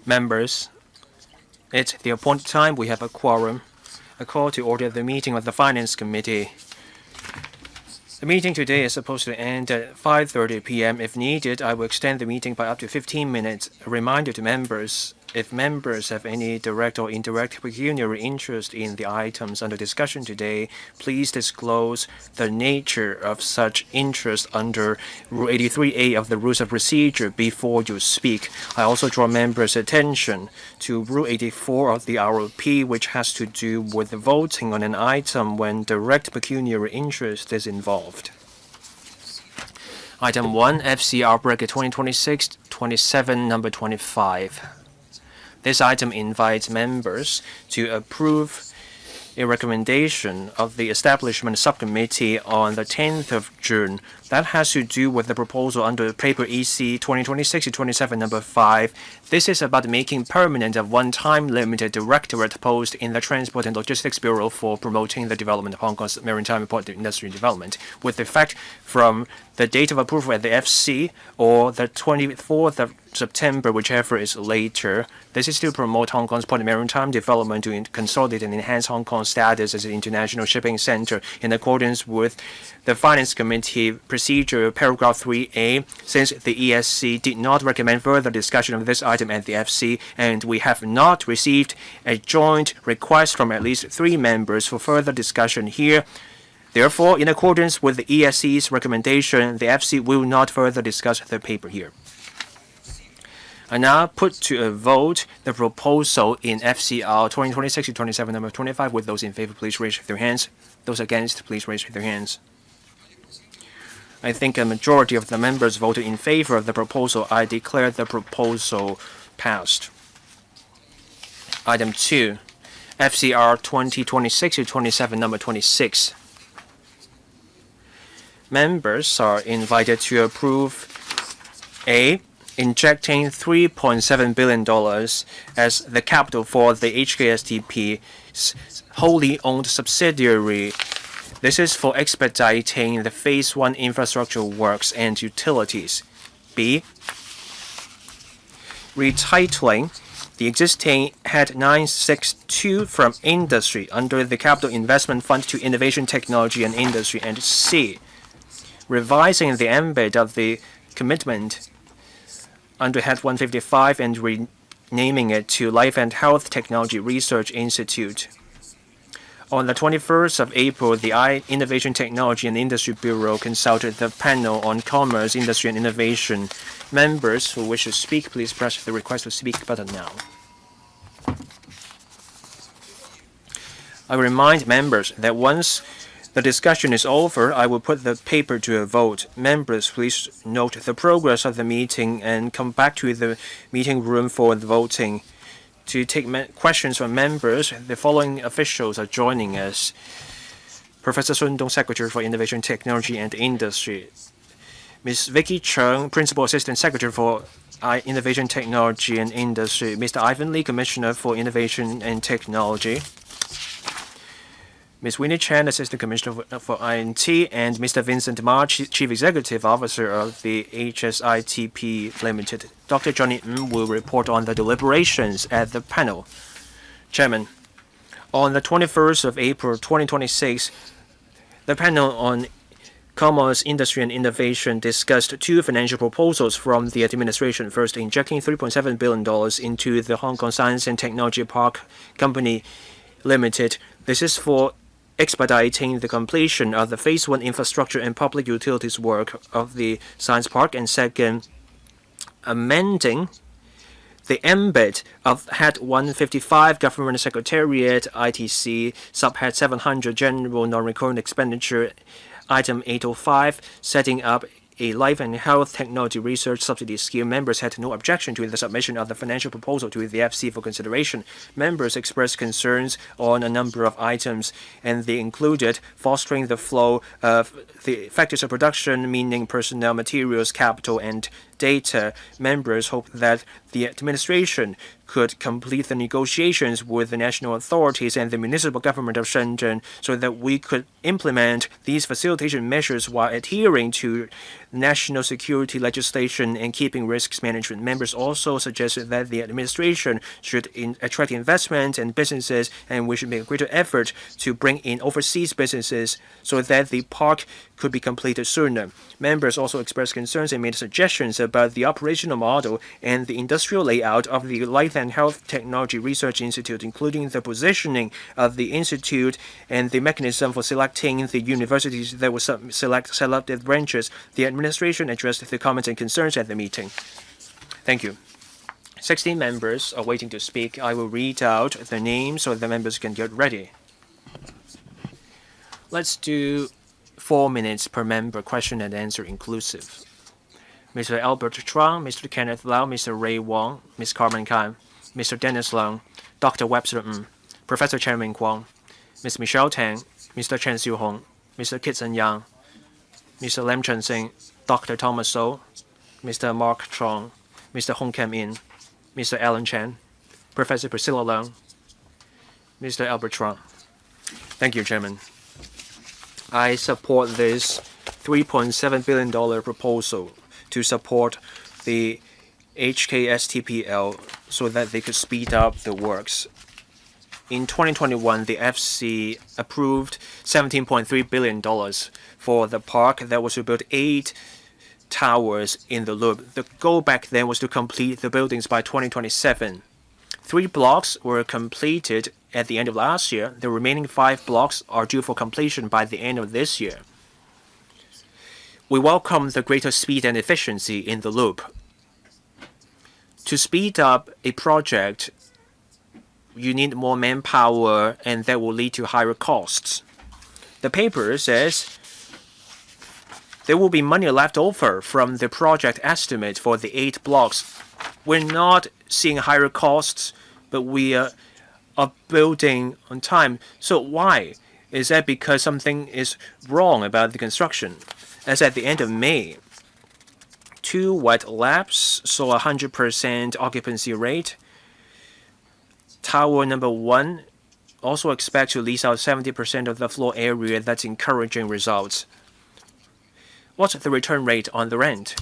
Members, it's the appointed time. We have a quorum. A call to order the meeting of the Finance Committee. The meeting today is supposed to end at 5:30 p.m. If needed, I will extend the meeting by up to 15 minutes. A reminder to members, if members have any direct or indirect pecuniary interest in the items under discussion today, please disclose the nature of such interest under Rule 83A of the Rules of Procedure before you speak. I also draw members' attention to Rule 84 of the ROP, which has to do with voting on an item when direct pecuniary interest is involved. Item 1, FCR Bracket 2026-27, number 25. This item invites members to approve a recommendation of the Establishment Subcommittee on the 10th of June. That has to do with the proposal under paper EC 2026-27, number 5. This is about making permanent a one-time limited directorate post in the Transport and Logistics Bureau for promoting the development of Hong Kong's maritime port industry development, with effect from the date of approval at the FC or the 24th of September, whichever is later. This is to promote Hong Kong's port and maritime development to consolidate and enhance Hong Kong's status as an international shipping center in accordance with the Finance Committee Procedure, paragraph 3A. Since the ESC did not recommend further discussion of this item at the FC, and we have not received a joint request from at least 3 members for further discussion here, therefore, in accordance with the ESC's recommendation, the FC will not further discuss the paper here. I now put to a vote the proposal in FCR 2026-27, number 25. With those in favor, please raise their hands. Those against, please raise their hands. I think a majority of the members voted in favor of the proposal. I declare the proposal passed. Item 2, FCR 2026-27, number 26. Members are invited to approve A, injecting $3.7 billion as the capital for the HKSTP's wholly owned subsidiary. This is for expediting the Phase 1 infrastructure works and utilities. B, retitling the existing Head 962 from Industry under the Capital Investment Fund to Innovation, Technology and Industry. And C, revising the ambit of the commitment under Head 155 and renaming it to Life and Health Technology Research Institute. On the 21st of April, the Innovation, Technology and Industry Bureau consulted the panel on Commerce, Industry and Innovation. Members who wish to speak, please press the Request to Speak button now. I remind members that once the discussion is over, I will put the paper to a vote. Members, please note the progress of the meeting and come back to the meeting room for the voting. To take questions from members, the following officials are joining us. Professor Sun Dong, Secretary for Innovation, Technology and Industry. Ms. Vicky Cheng, Principal Assistant Secretary for Innovation, Technology and Industry. Mr. Ivan Lee, Commissioner for Innovation and Technology. Ms. Winnie Chan, Assistant Commissioner for INT, and Mr. Vincent Ma, Chief Executive Officer of the HSITP Limited. Dr. Johnny Ng will report on the deliberations at the panel. Chairman, on the 21st of April 2026, the panel on Commerce, Industry and Innovation discussed 2 financial proposals from the administration. First, injecting $3.7 billion into the Hong Kong Science and Technology Park Company Limited. This is for expediting the completion of the Phase 1 infrastructure and public utilities work of the Science Park. And second, amending the ambit of Head 155 Government Secretariat ITC, Subhead 700 General Non-Recurrent Expenditure, Item 805, setting up a Life and Health Technology Research Subsidy Scheme. Members had no objection to the submission of the financial proposal to the FC for consideration. Members expressed concerns on a number of items, and they included fostering the flow of the factors of production, meaning personnel, materials, capital, and data. Members hope that the administration could complete the negotiations with the national authorities and the municipal government of Shenzhen so that we could implement these facilitation measures while adhering to national security legislation and keeping risks management. Members also suggested that the administration should attract investment and businesses, and we should make a greater effort to bring in overseas businesses so that the park could be completed sooner. Members also expressed concerns and made suggestions about the operational model and the industrial layout of the Life and Health Technology Research Institute, including the positioning of the institute and the mechanism for selecting the universities that will select selected branches. The administration addressed the comments and concerns at the meeting. Thank you. 16 members are waiting to speak. I will read out the names so the members can get ready. Let's do 4 minutes per member, question and answer inclusive. Mr. Albert Chuang, Mr. Kenneth Lau, Mr. Ray Wong, Ms. Carmen Kai, Mr. Dennis Leung, Dr. Webster Ng, Professor Chen Ming Kwong, Ms. Michelle Tang, Mr. Chen Xiuhong, Mr. Kitson Yang, Mr. Lam Chen Sing, Dr. Thomas So, Mr. Mark Chong, Mr. Hong Kam In, Mr. Alan Chen, Professor Priscilla Leung, Mr. Albert Chuang. Thank you, Chairman. I support this $3.7 billion proposal to support the HKSTPL so that they could speed up the works. In 2021, the FC approved $17.3 billion for the park that was to build 8 towers in the loop. The goal back then was to complete the buildings by 2027. 3 blocks were completed at the end of last year. The remaining 5 blocks are due for completion by the end of this year. We welcome the greater speed and efficiency in the loop. To speed up a project, you need more manpower, and that will lead to higher costs. The paper says there will be money left over from the project estimate for the 8 blocks. We're not seeing higher costs, but we are building on time. So why? Is that because something is wrong about the construction? As at the end of May, 2 wet labs saw 100% occupancy rate. Tower number 1 also expect to lease out 70% of the floor area. That's encouraging results. What's the return rate on the rent?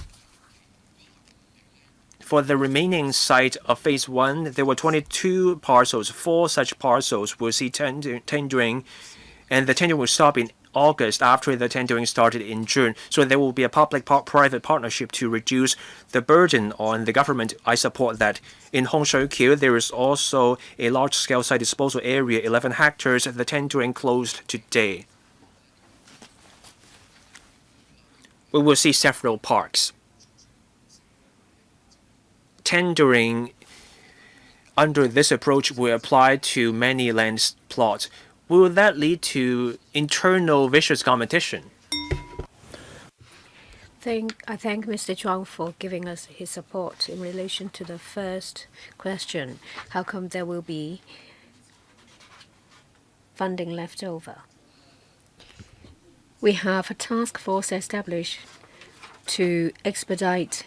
For the remaining site of Phase 1, there were 22 parcels. 4 such parcels will see tendering, and the tendering will stop in August after the tendering started in June. So there will be a public-private partnership to reduce the burden on the government. I support that. In Hongshui-Kiu, there is also a large-scale site disposal area, 11 hectares. The tendering closed today. We will see several parks. Tendering under this approach will apply to many land plots. Will that lead to internal vicious competition? I thank Mr. Chuang for giving us his support in relation to the first question. How come there will be funding left over? We have a task force established to expedite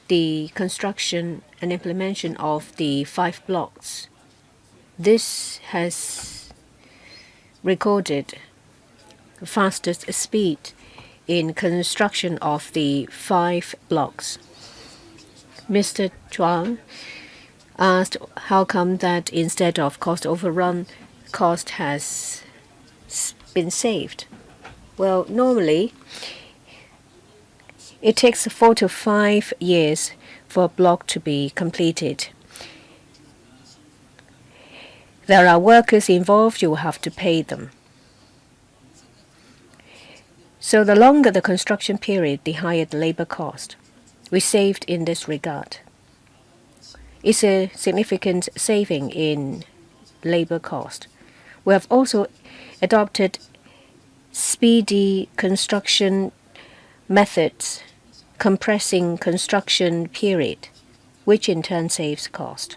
the construction and implementation of the 5 blocks. This has recorded the fastest speed in construction of the 5 blocks. Mr. Chuang asked how come that instead of cost overrun, cost has been saved. Well, normally it takes 4 to 5 years for a block to be completed. There are workers involved, you will have to pay them. So the longer the construction period, the higher the labor cost. We saved in this regard. It's a significant saving in labor cost. We have also adopted speedy construction methods, compressing construction period, which in turn saves cost.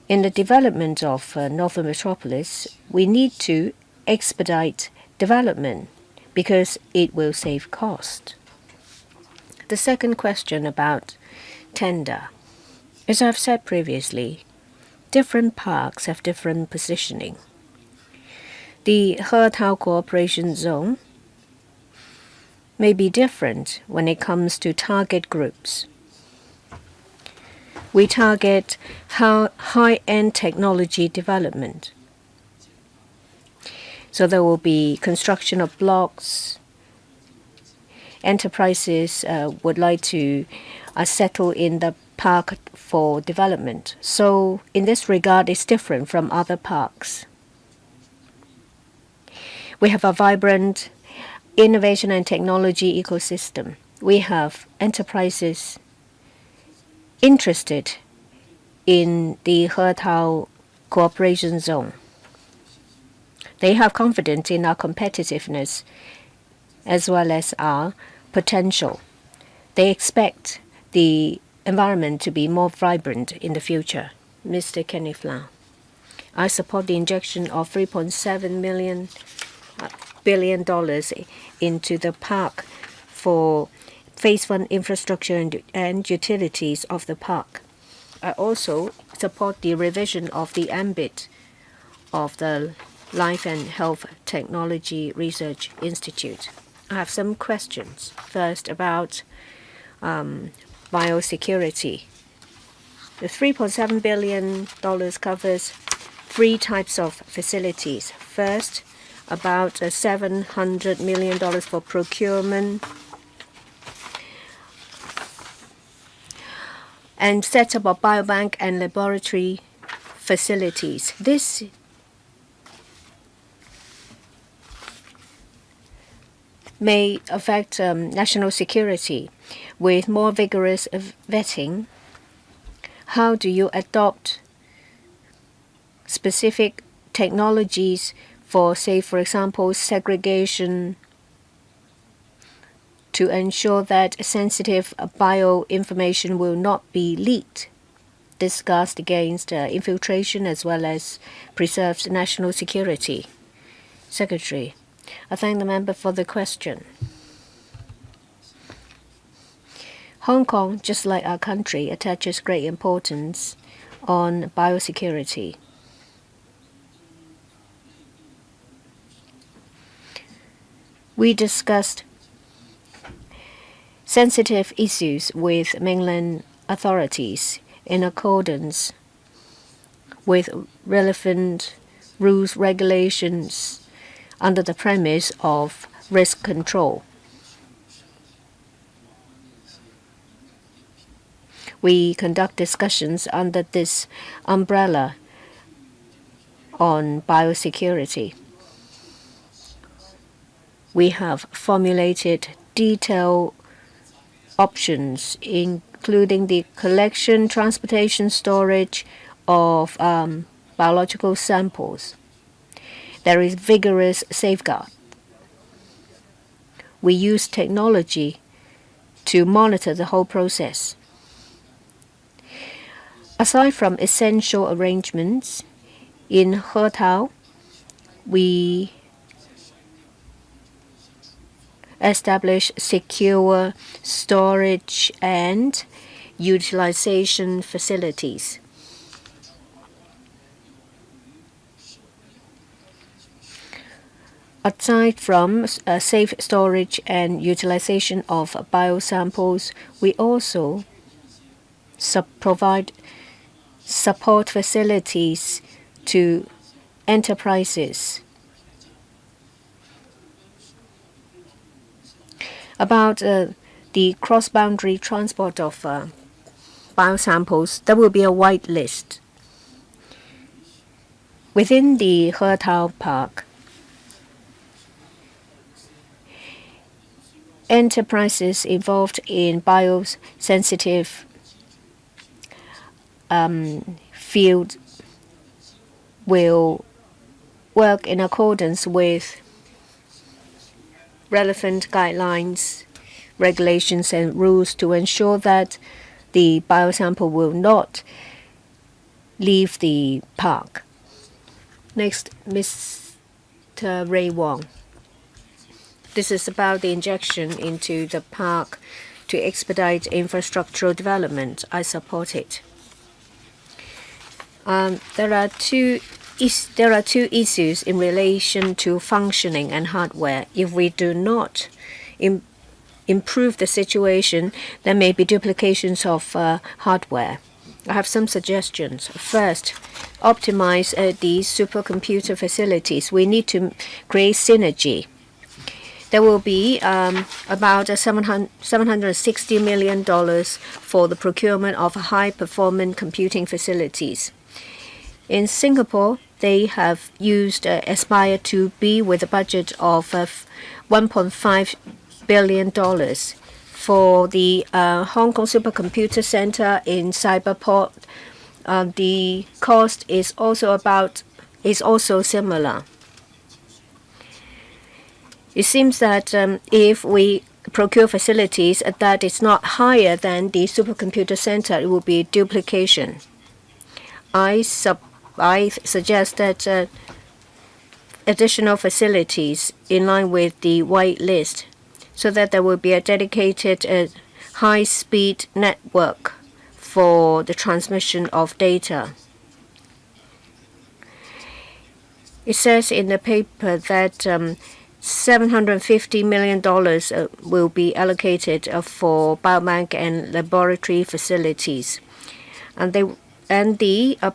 In the development of Northern Metropolis, we need to expedite development because it will save cost. The second question about tender. As I've said previously, different parks have different positioning. The Hetao Cooperation Zone may be different when it comes to target groups. We target high-end technology development. So there will be construction of blocks. Enterprises would like to settle in the park for development. So in this regard, it's different from other parks. We have a vibrant innovation and technology ecosystem. We have enterprises interested in the Hetao Cooperation Zone. They have confidence in our competitiveness as well as our potential. They expect the environment to be more vibrant in the future. Mr. Kenneth Lau. I support the injection of $3.7 billion into the park for phase 1 infrastructure and utilities of the park. I also support the revision of the ambit of the Life and Health Technology Research Institute. I have some questions. First, about biosecurity. The $3.7 billion covers 3 types of facilities. First, about $700 million for procurement and setup of biobank and laboratory facilities. This may affect national security. With more vigorous vetting, how do you adopt specific technologies for, say, for example, segregation to ensure that sensitive bioinformation will not be leaked, discussed against infiltration as well as preserves national security? Secretary, I thank the member for the question. Hong Kong, just like our country, attaches great importance on biosecurity. We discussed sensitive issues with mainland authorities in accordance with relevant rules, regulations under the premise of risk control. We conduct discussions under this umbrella on biosecurity. We have formulated detailed options, including the collection, transportation, storage of biological samples. There is vigorous safeguard. We use technology to monitor the whole process. Aside from essential arrangements, in Hetao, we establish secure storage and utilization facilities. Aside from safe storage and utilization of biosamples, we also provide support facilities to enterprises. About the cross-boundary transport of biosamples, there will be a white list. Within the Hetao Park, enterprises involved in biosensitive field will work in accordance with relevant guidelines, regulations, and rules to ensure that the biosample will not leave the park. Next, Mr. Ray Wong. This is about the injection into the park to expedite infrastructural development. I support it. There are two issues in relation to functioning and hardware. If we do not improve the situation, there may be duplications of hardware. I have some suggestions. First, optimize these supercomputer facilities. We need to create synergy. There will be about $760 million for the procurement of high-performance computing facilities. In Singapore, they have used Aspire 2B with a budget of $1.5 billion. For the Hong Kong Supercomputer Center in Cyberport, the cost is also similar. It seems that if we procure facilities that is not higher than the supercomputer center, it will be duplication. I suggest that additional facilities in line with the white list, so that there will be a dedicated high-speed network for the transmission of data. It says in the paper that $750 million will be allocated for biobank and laboratory facilities, and the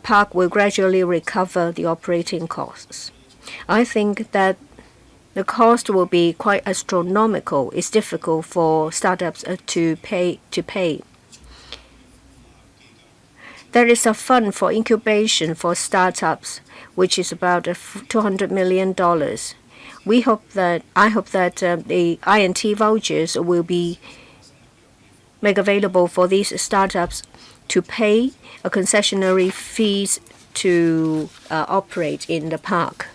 park will gradually recover the operating costs. I think that the cost will be quite astronomical. It's difficult for startups to pay. There is a fund for incubation for startups, which is about $200 million. I hope that the INT vouchers will be made available for these startups to pay a concessionary fees to operate in the park.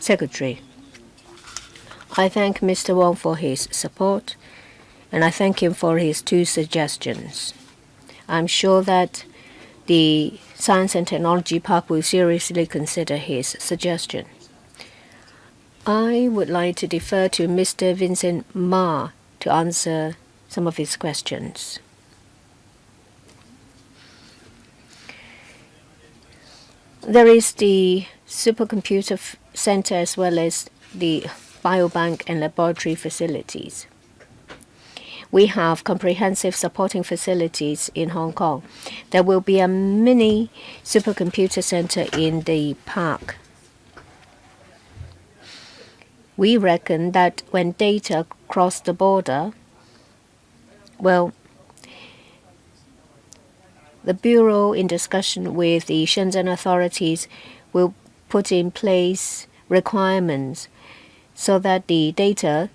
Secretary, I thank Mr. Wong for his support, and I thank him for his two suggestions. I'm sure that the Science and Technology Park will seriously consider his suggestion. I would like to defer to Mr. Vincent Ma to answer some of his questions. There is the supercomputer center as well as the biobank and laboratory facilities. We have comprehensive supporting facilities in Hong Kong. There will be a mini supercomputer center in the park. We reckon that when data cross the border, the Bureau, in discussion with the Shenzhen authorities, will put in place requirements so that the data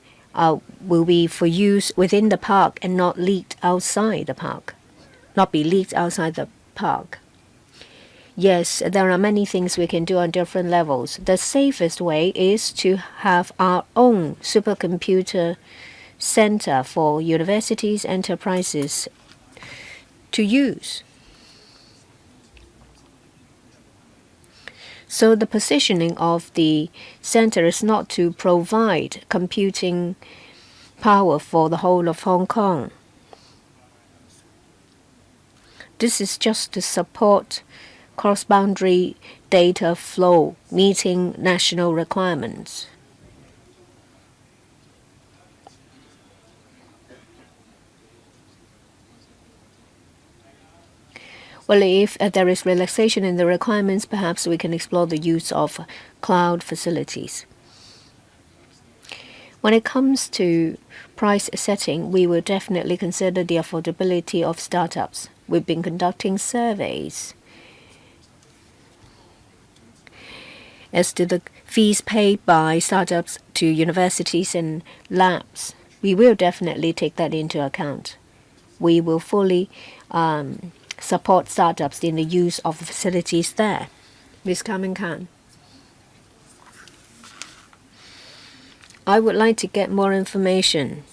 will be for use within the park and not leaked outside the park. Yes, there are many things we can do on different levels. The safest way is to have our own supercomputer center for universities, enterprises to use. So the positioning of the center is not to provide computing power for the whole of Hong Kong. This is just to support cross-boundary data flow, meeting national requirements. Well, if there is relaxation in the requirements, perhaps we can explore the use of cloud facilities. When it comes to price setting, we will definitely consider the affordability of startups. We've been conducting surveys as to the fees paid by startups to universities and labs. We will definitely take that into account. We will fully support startups in the use of the facilities there. Ms. Carmen Khan. I would like to get more information.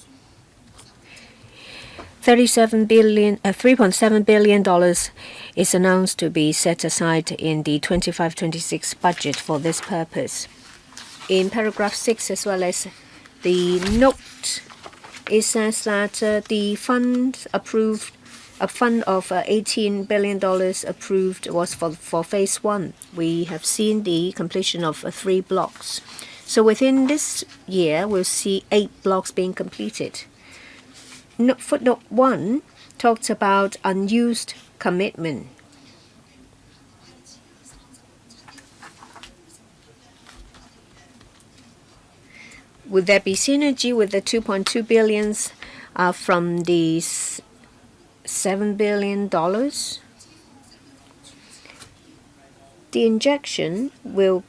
$3.7 billion is announced to be set aside in the 25-26 budget for this purpose. In paragraph 6, as well as the note it says that the fund approved, a fund of $18 billion approved was for phase 1. We have seen the completion of 3 blocks. So within this year, we'll see 8 blocks being completed. Footnote 1 talks about unused commitment. Would there be synergy with the 2.2 billion from the $7 billion? The injection will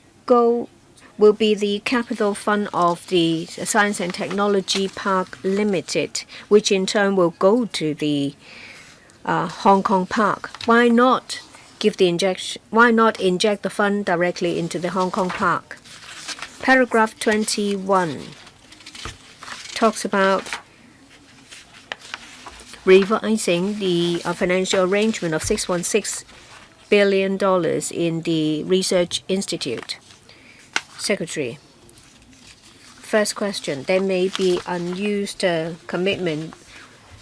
be the capital fund of the Science and Technology Park Limited, which in turn will go to the Hong Kong Park. Why not give the injection? Why not inject the fund directly into the Hong Kong Park? Paragraph 21 talks about revising the financial arrangement of $6.6 billion in the Research Institute. Secretary, first question, there may be unused commitment,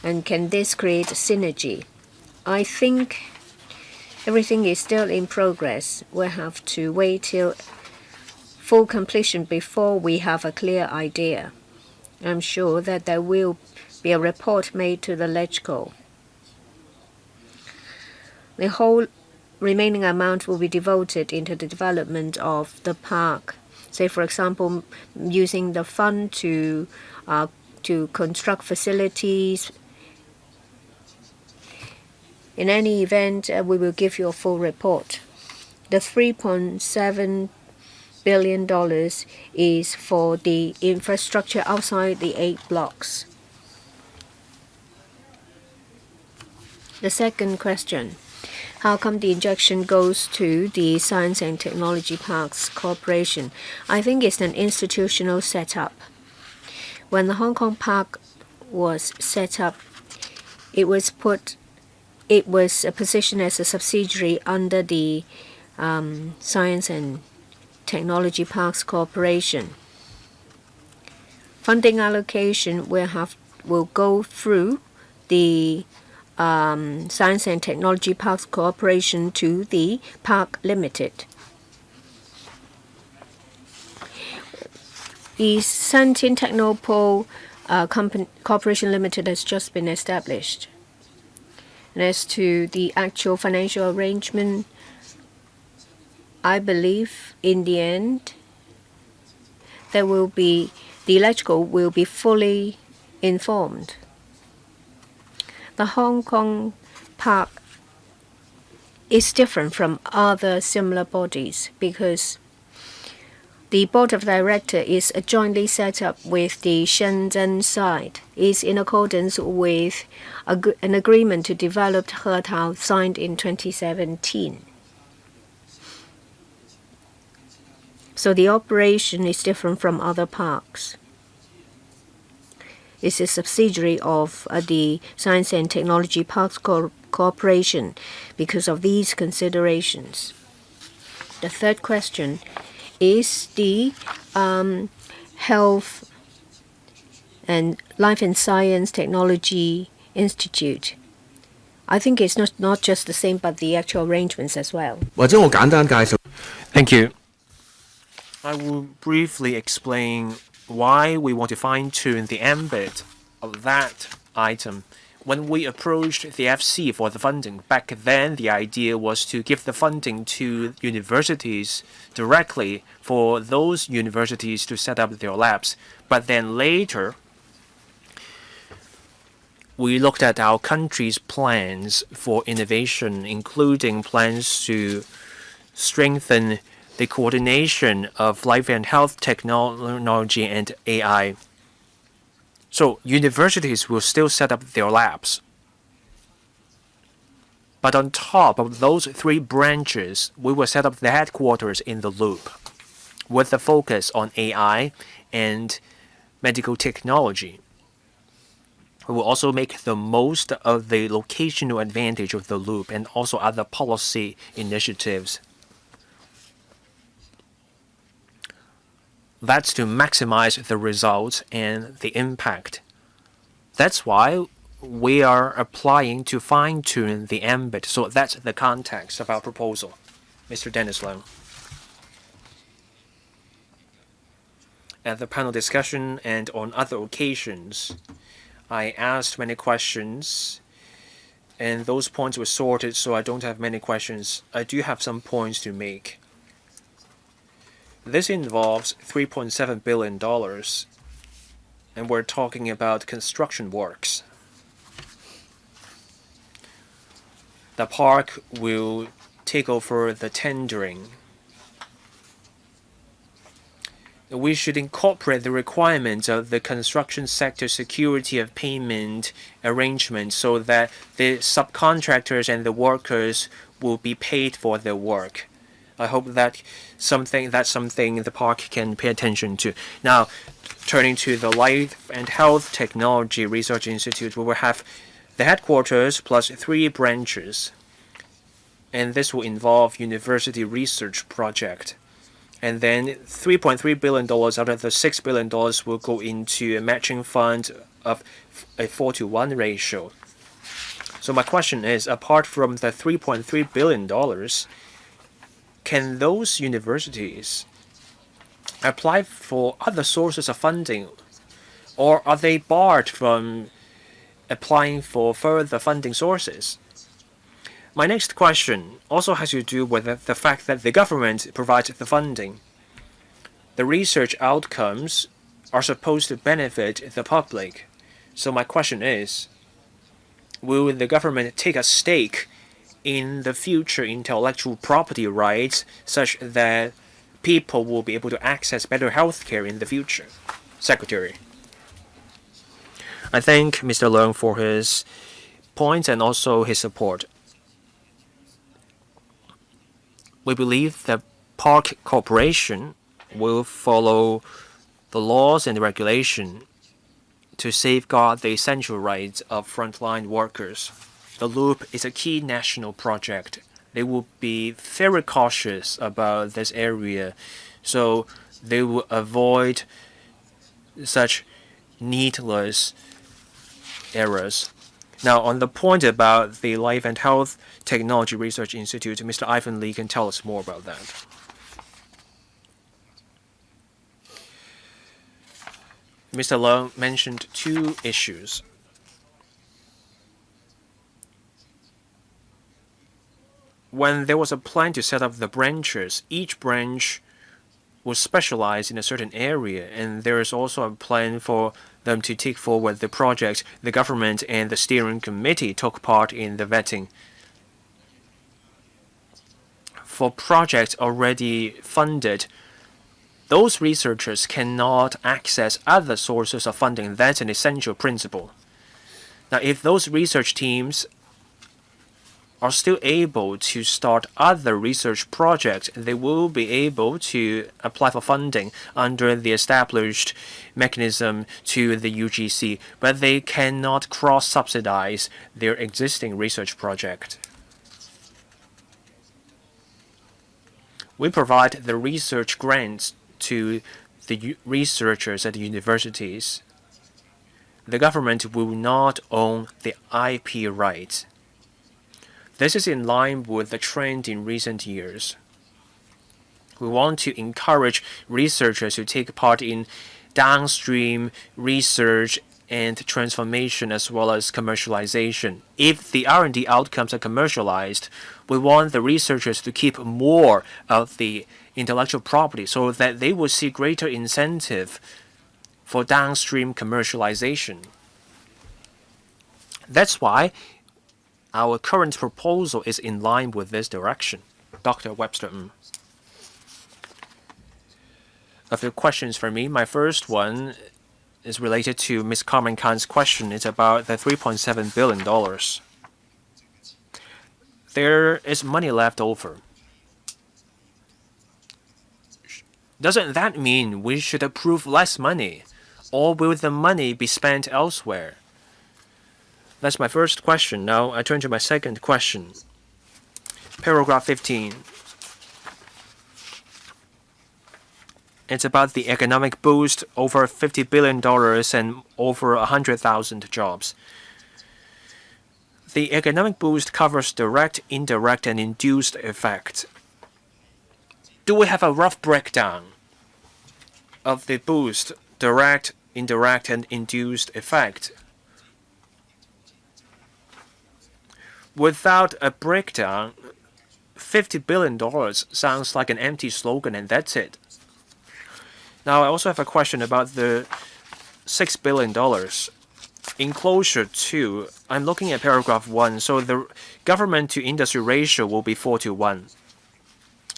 and can this create synergy? I think everything is still in progress. We'll have to wait till full completion before we have a clear idea. I'm sure that there will be a report made to the LegCo. The whole remaining amount will be devoted into the development of the park. Say, for example, using the fund to construct facilities. In any event, we will give you a full report. The $3.7 billion is for the infrastructure outside the 8 blocks. The second question, how come the injection goes to the Science and Technology Parks Corporation? I think it's an institutional setup. When the Hong Kong Park was set up, it was positioned as a subsidiary under the Science and Technology Parks Corporation. Funding allocation will go through the Science and Technology Parks Corporation to the Park Limited. The Santin Technopole Corporation Limited has just been established. And as to the actual financial arrangement, I believe in the end, the LegCo will be fully informed. The Hong Kong Park is different from other similar bodies because the board of directors is jointly set up with the Shenzhen side. Is in accordance with an agreement to develop Hetao signed in 2017. So the operation is different from other parks. It's a subsidiary of the Science and Technology Parks Corporation because of these considerations. The third question is the Health and Life and Science Technology Institute. I think it's not just the same, but the actual arrangements as well. Thank you. I will briefly explain why we want to fine-tune the ambit of that item. When we approached the FC for the funding, back then the idea was to give the funding to universities directly for those universities to set up their labs. But then later, we looked at our country's plans for innovation, including plans to strengthen the coordination of life and health technology and AI. So universities will still set up their labs. But on top of those 3 branches, we will set up the headquarters in the loop with the focus on AI and medical technology. We will also make the most of the locational advantage of the loop and also other policy initiatives. That's to maximize the results and the impact That's why we are applying to fine-tune the ambit. So that's the context of our proposal. Mr. Dennis Leung. At the panel discussion and on other occasions, I asked many questions, and those points were sorted, so I don't have many questions. I do have some points to make. This involves $3.7 billion, and we're talking about construction works. The park will take over the tendering. We should incorporate the requirements of the construction sector security of payment arrangement so that the subcontractors and the workers will be paid for their work. I hope that's something the park can pay attention to. Now, turning to the Life and Health Technology Research Institute, we will have the headquarters plus 3 branches, and this will involve university research project. And then $3.3 billion out of the $6 billion will go into a matching fund of a 4-to-1 ratio. So my question is, apart from the $3.3 billion, can those universities apply for other sources of funding, or are they barred from applying for further funding sources? My next question also has to do with the fact that the government provides the funding. The research outcomes are supposed to benefit the public. So my question is, will the government take a stake in the future intellectual property rights such that people will be able to access better health care in the future? Secretary. I thank Mr. Leung for his points and also his support. We believe that Park Corporation will follow the laws and regulation to safeguard the essential rights of frontline workers. The Loop is a key national project. They will be very cautious about this area, so they will avoid such needless errors. Now, on the point about the Life and Health Technology Research Institute, Mr. Ivan Lee can tell us more about that. Mr. Leung mentioned 2 issues. When there was a plan to set up the branches, each branch was specialized in a certain area, and there is also a plan for them to take forward the project. The government and the steering committee took part in the vetting. For projects already funded, those researchers cannot access other sources of funding. That's an essential principle. Now, if those research teams are still able to start other research projects, they will be able to apply for funding under the established mechanism to the UGC, but they cannot cross-subsidize their existing research project. We provide the research grants to the researchers at the universities. The government will not own the IP rights. This is in line with the trend in recent years. We want to encourage researchers to take part in downstream research and transformation as well as commercialization. If the R&D outcomes are commercialized, we want the researchers to keep more of the intellectual property so that they will see greater incentive for downstream commercialization. That's why our current proposal is in line with this direction. Dr. Webster. A few questions for me. My first one is related to Ms. Carmen Khan's question. It's about the $3.7 billion. There is money left over. Doesn't that mean we should approve less money? Or will the money be spent elsewhere? That's my first question. Now I turn to my second question. Paragraph 15. It's about the economic boost, over $50 billion and over 100,000 jobs. The economic boost covers direct, indirect, and induced effect. Do we have a rough breakdown of the boost, direct, indirect, and induced effect? Without a breakdown, $50 billion sounds like an empty slogan, and that's it. Now, I also have a question about the $6 billion. In closure 2, I'm looking at paragraph 1, so the government to industry ratio will be 4:1.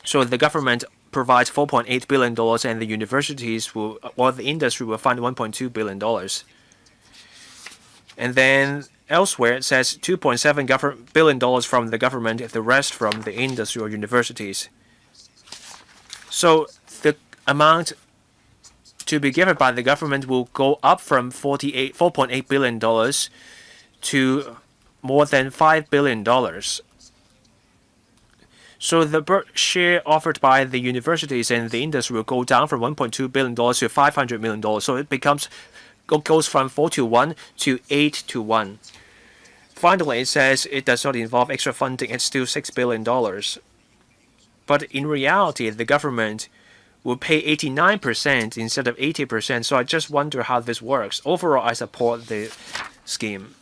So the government provides $4.8 billion and the universities will, or the industry will find $1.2 billion. And then elsewhere it says $2.7 billion from the government, the rest from the industry or universities. So the amount to be given by the government will go up from $4.8 billion to more than $5 billion. So the share offered by the universities and the industry will go down from $1.2 billion to $500 million. So it goes from 4:1 to 8:1. Finally, it says it does not involve extra funding. It's still $6 billion. But in reality, the government will pay 89% instead of 80%. So I just wonder how this works. Overall, I support the scheme.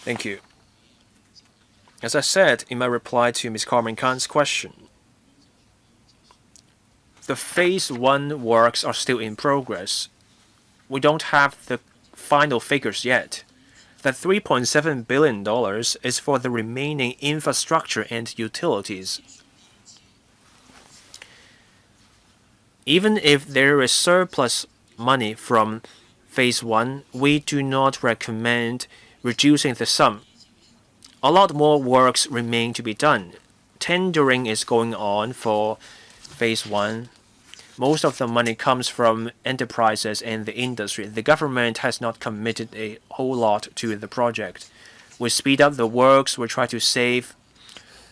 Thank you. As I said in my reply to Ms. Carmen Khan's question, the Phase 1 works are still in progress. We don't have the final figures yet. The $3.7 billion is for the remaining infrastructure and utilities. Even if there is surplus money from Phase 1, we do not recommend reducing the sum. A lot more works remain to be done. Tendering is going on for Phase 1. Most of the money comes from enterprises and the industry. The government has not committed a whole lot to the project. We speed up the works, we try to save.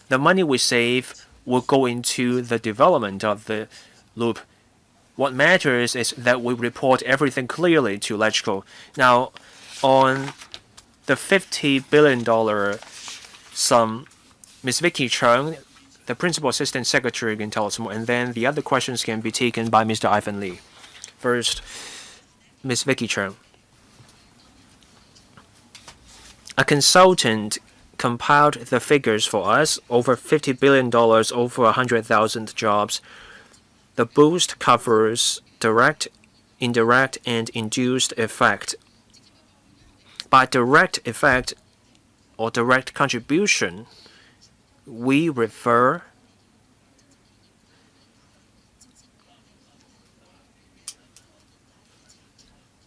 The money we save will go into the development of the loop. What matters is that we report everything clearly to LegCo. Now, on the $50 billion sum, Ms. Vicky Chung, the Principal Assistant Secretary, can tell us more, and then the other questions can be taken by Mr. Ivan Lee. First, Ms. Vicky Chung. A consultant compiled the figures for us, over $50 billion, over 100,000 jobs. The boost covers direct, indirect, and induced effect. By direct effect or direct contribution, we refer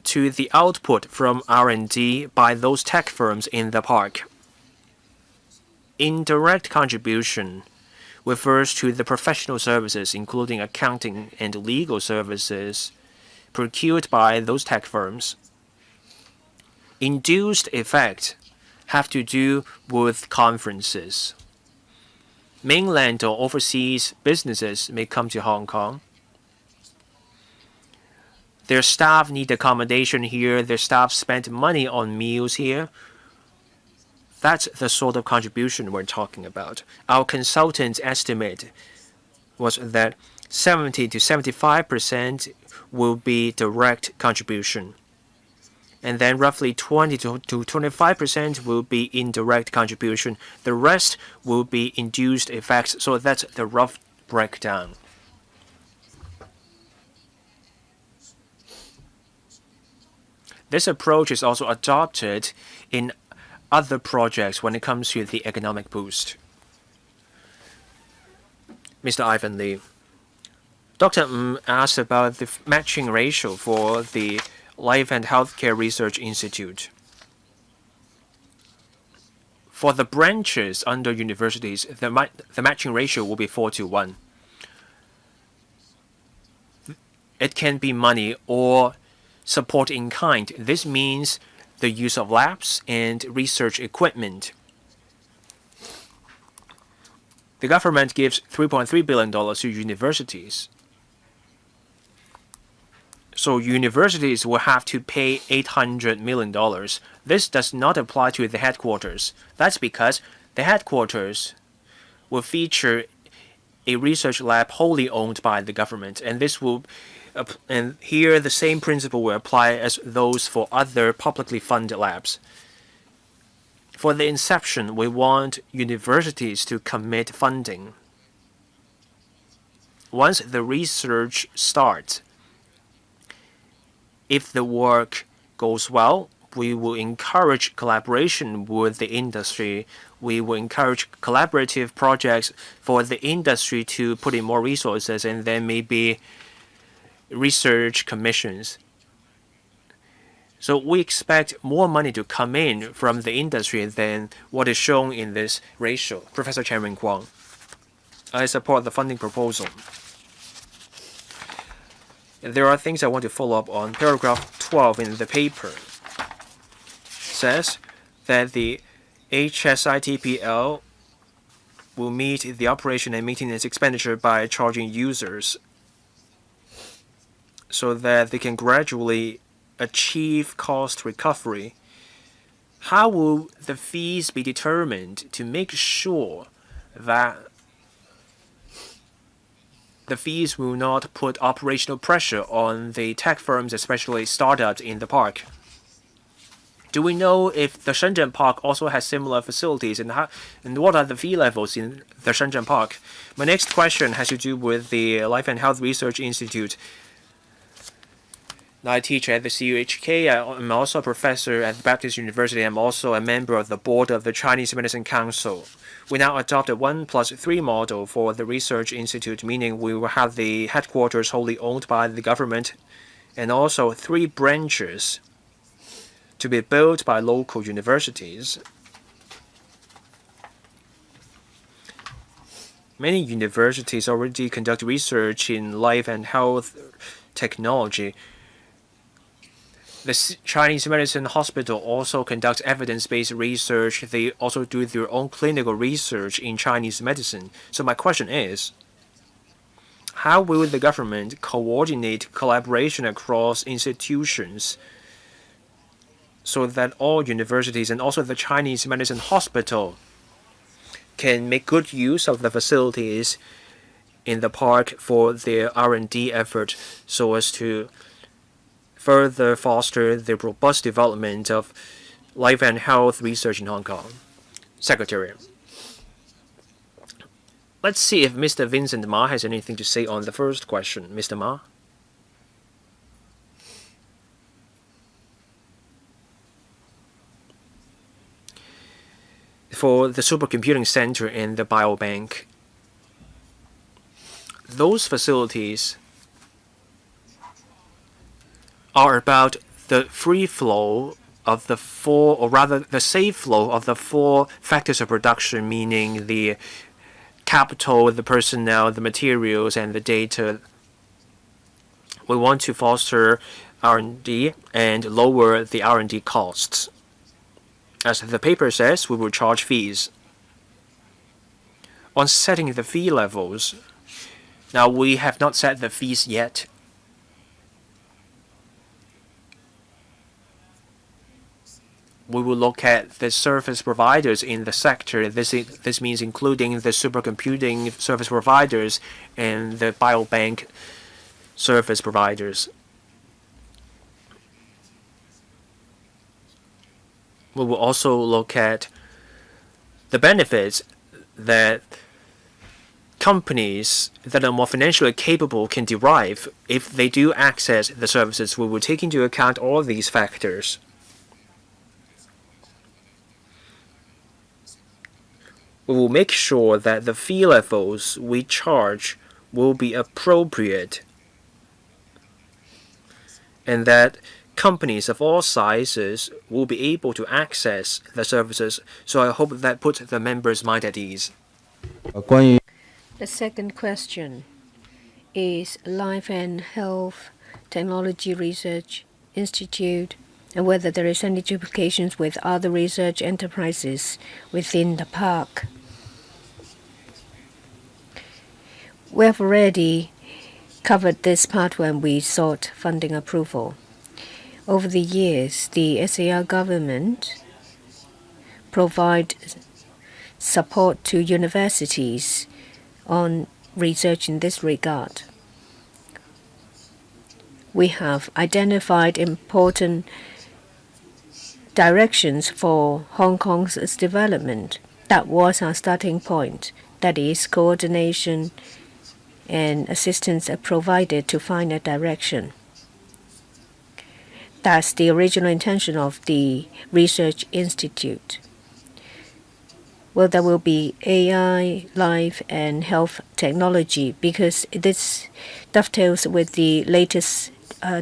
to the output from R&D by those tech firms in the park. Indirect contribution refers to the professional services, including accounting and legal services, procured by those tech firms. Induced effect have to do with conferences. Mainland or overseas businesses may come to Hong Kong. Their staff need accommodation here. Their staff spend money on meals here. That's the sort of contribution we're talking about. Our consultant's estimate was that 70 to 75% will be direct contribution. And then roughly 20 to 25% will be indirect contribution. The rest will be induced effects. So that's the rough breakdown. This approach is also adopted in other projects when it comes to the economic boost. Mr. Ivan Lee. Dr. Ng asked about the matching ratio for the Life and Healthcare Research Institute. For the branches under universities, the matching ratio will be 4:1. It can be money or support in kind. This means the use of labs and research equipment. The government gives $3.3 billion to universities. So universities will have to pay $800 million. This does not apply to the headquarters. That's because the headquarters will feature a research lab wholly owned by the government, and here the same principle will apply as those for other publicly funded labs. For the inception, we want universities to commit funding. Once the research starts, if the work goes well, we will encourage collaboration with the industry. We will encourage collaborative projects for the industry to put in more resources, and then maybe research commissions. So we expect more money to come in from the industry than what is shown in this ratio. Professor Chen Wenguang. I support the funding proposal. There are things I want to follow up on. Paragraph 12 in the paper says that the HSITPL will meet the operation and maintenance expenditure by charging users so that they can gradually achieve cost recovery. How will the fees be determined to make sure that the fees will not put operational pressure on the tech firms, especially startups in the park? Do we know if the Shenzhen Park also has similar facilities, and what are the fee levels in the Shenzhen Park? My next question has to do with the Life and Health Research Institute. I teach at the CUHK. I'm also a professor at the Baptist University. I'm also a member of the board of the Chinese Medicine Council. We now adopt a 1+3 model for the research institute, meaning we will have the headquarters wholly owned by the government, and also 3 branches to be built by local universities. Many universities already conduct research in life and health technology. The Chinese Medicine Hospital also conducts evidence-based research. They also do their own clinical research in Chinese medicine. So my question is, how will the government coordinate collaboration across institutions so that all universities and also the Chinese Medicine Hospital can make good use of the facilities in the park for their R&D effort so as to further foster the robust development of life and health research in Hong Kong? Secretary. Let's see if Mr. Vincent Ma has anything to say on the first question. Mr. Ma? For the supercomputing center and the biobank, those facilities are about the free flow of the 4, or rather the safe flow of the 4 factors of production, meaning the capital, the personnel, the materials, and the data. We want to foster R&D and lower the R&D costs. As the paper says, we will charge fees. On setting the fee levels, now we have not set the fees yet. We will look at the service providers in the sector. This means including the supercomputing service providers and the biobank service providers. We will also look at the benefits that companies that are more financially capable can derive if they do access the services. We will take into account all these factors. We will make sure that the fee levels we charge will be appropriate and that companies of all sizes will be able to access the services. So I hope that puts the members' mind at ease. The second question is Life and Health Technology Research Institute, and whether there is any duplications with other research enterprises within the park. We have already covered this part when we sought funding approval. Over the years, the SAR government provide support to universities on research in this regard. We have identified important directions for Hong Kong's development. That was our starting point. That is, coordination and assistance are provided to find a direction. That's the original intention of the Research Institute. Well, there will be AI, life, and health technology because this dovetails with the latest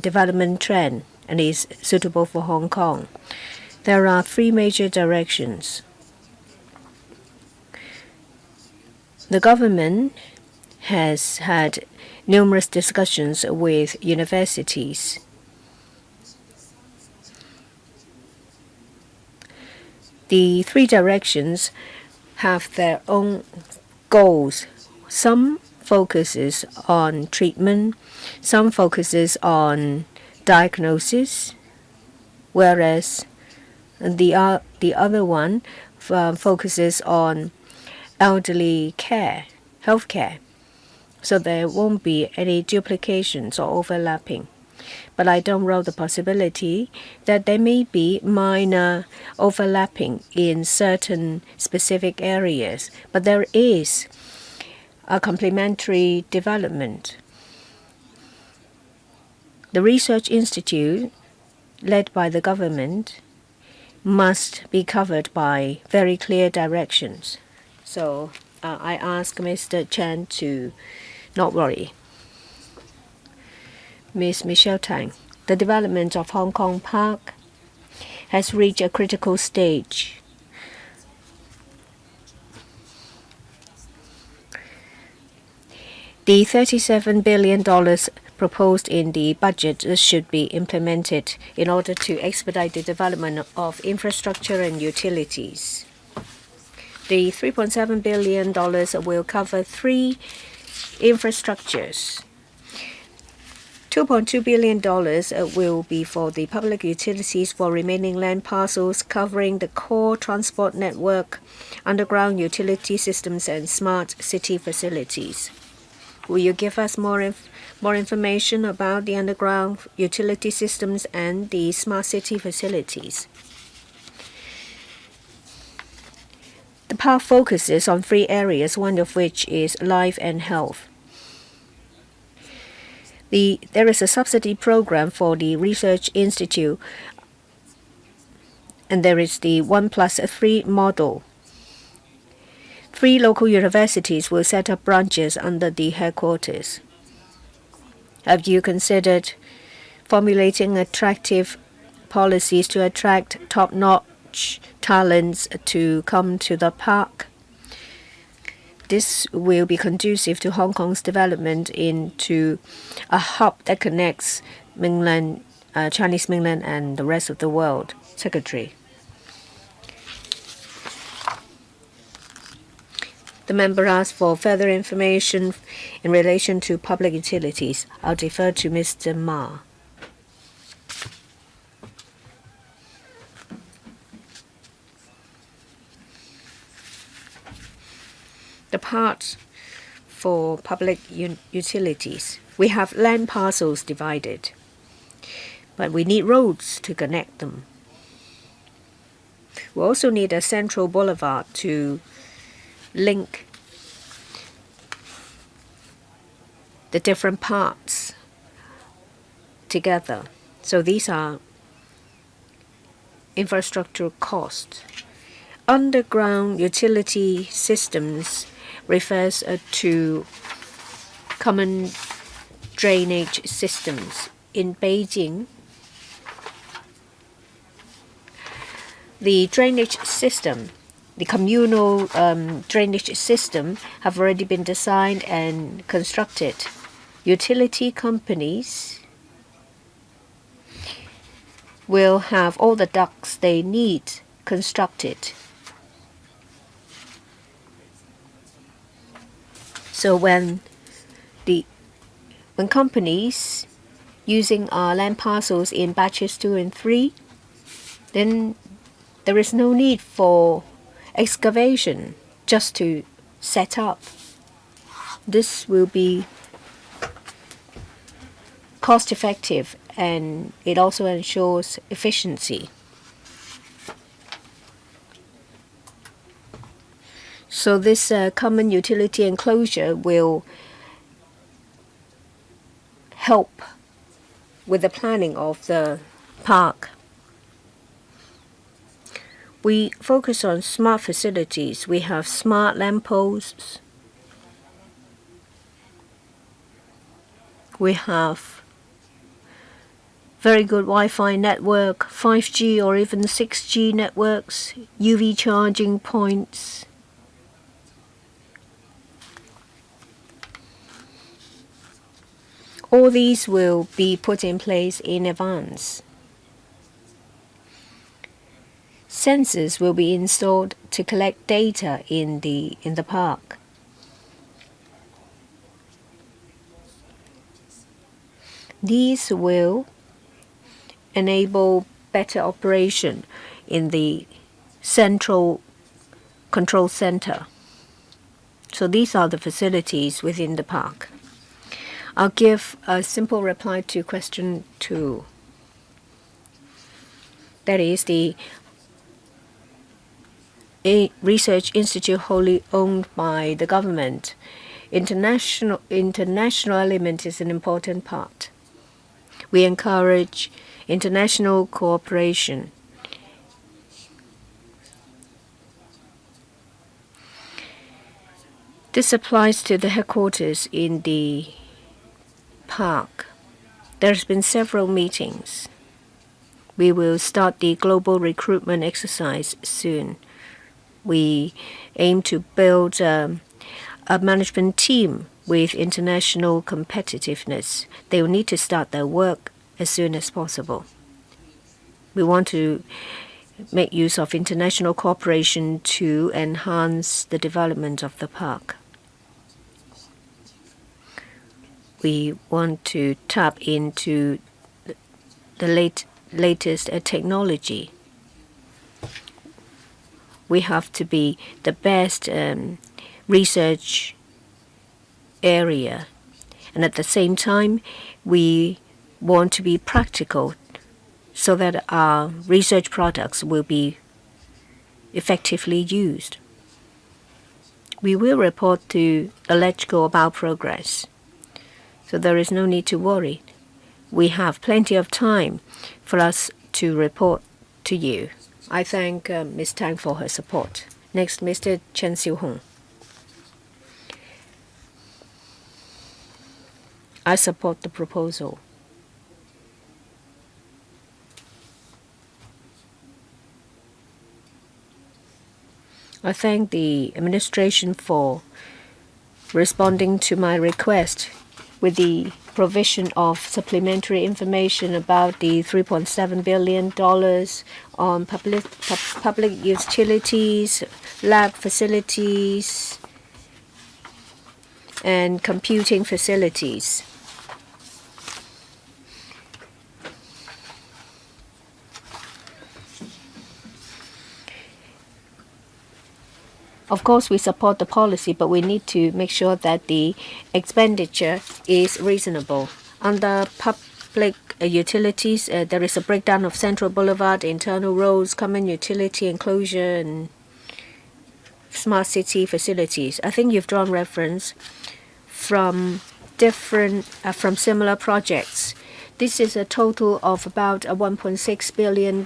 development trend and is suitable for Hong Kong. There are three major directions. The government has had numerous discussions with universities. The three directions have their own goals. Some focuses on treatment, some focuses on diagnosis, whereas the other one focuses on elderly care, healthcare. So there won't be any duplications or overlapping. But I don't rule the possibility that there may be minor overlapping in certain specific areas, but there is a complementary development. The Research Institute, led by the government, must be covered by very clear directions. So I ask Mr. Chen to not worry. Ms. Michelle Tang, the development of Hong Kong Park has reached a critical stage. The $37 billion proposed in the budget should be implemented in order to expedite the development of infrastructure and utilities. The $3.7 billion will cover three infrastructures. $2.2 billion will be for the public utilities for remaining land parcels covering the core transport network, underground utility systems, and smart city facilities. Will you give us more information about the underground utility systems and the smart city facilities? The park focuses on three areas, one of which is life and health. There is a subsidy program for the Research Institute, and there is the 1+3 model. 3 local universities will set up branches under the headquarters. Have you considered formulating attractive policies to attract top-notch talents to come to the park? This will be conducive to Hong Kong's development into a hub that connects Chinese mainland and the rest of the world. Secretary. The member asked for further information in relation to public utilities. I'll defer to Mr. Ma. The part for public utilities. We have land parcels divided, but we need roads to connect them. We also need a central boulevard to link the different parts together. So these are infrastructural costs. Underground utility systems refers to common drainage systems. In Beijing, the drainage system, the communal drainage system have already been designed and constructed. Utility companies will have all the ducts they need constructed. So when when companies using our land parcels in batches 2 and 3, then there is no need for excavation just to set up. This will be cost effective and it also ensures efficiency. So this common utility enclosure will help with the planning of the park. We focus on smart facilities. We have smart lampposts. We have very good Wi-Fi network, 5G or even 6G networks, UV charging points. All these will be put in place in advance. Sensors will be installed to collect data in the park. These will enable better operation in the central control center. So these are the facilities within the park. I'll give a simple reply to question 2. That is the research institute wholly owned by the government. International element is an important part. We encourage international cooperation. This applies to the headquarters in the park. There's been several meetings. We will start the global recruitment exercise soon. We aim to build a management team with international competitiveness. They will need to start their work as soon as possible. We want to make use of international cooperation to enhance the development of the park. We want to tap into the latest technology. We have to be the best research area, and at the same time we want to be practical so that our research products will be effectively used. We will report to the LegCo about progress, so there is no need to worry. We have plenty of time for us to report to you. I thank Ms. Tang for her support. Next, Mr. Chen Xiu-hong. I support the proposal. I thank the administration for responding to my request with the provision of supplementary information about the $3.7 billion on public utilities, lab facilities, and computing facilities. Of course, we support the policy, but we need to make sure that the expenditure is reasonable. Under public utilities, there is a breakdown of Central Boulevard, internal roads, common utility enclosure, and smart city facilities. I think you've drawn reference from similar projects. This is a total of about $1.6 billion.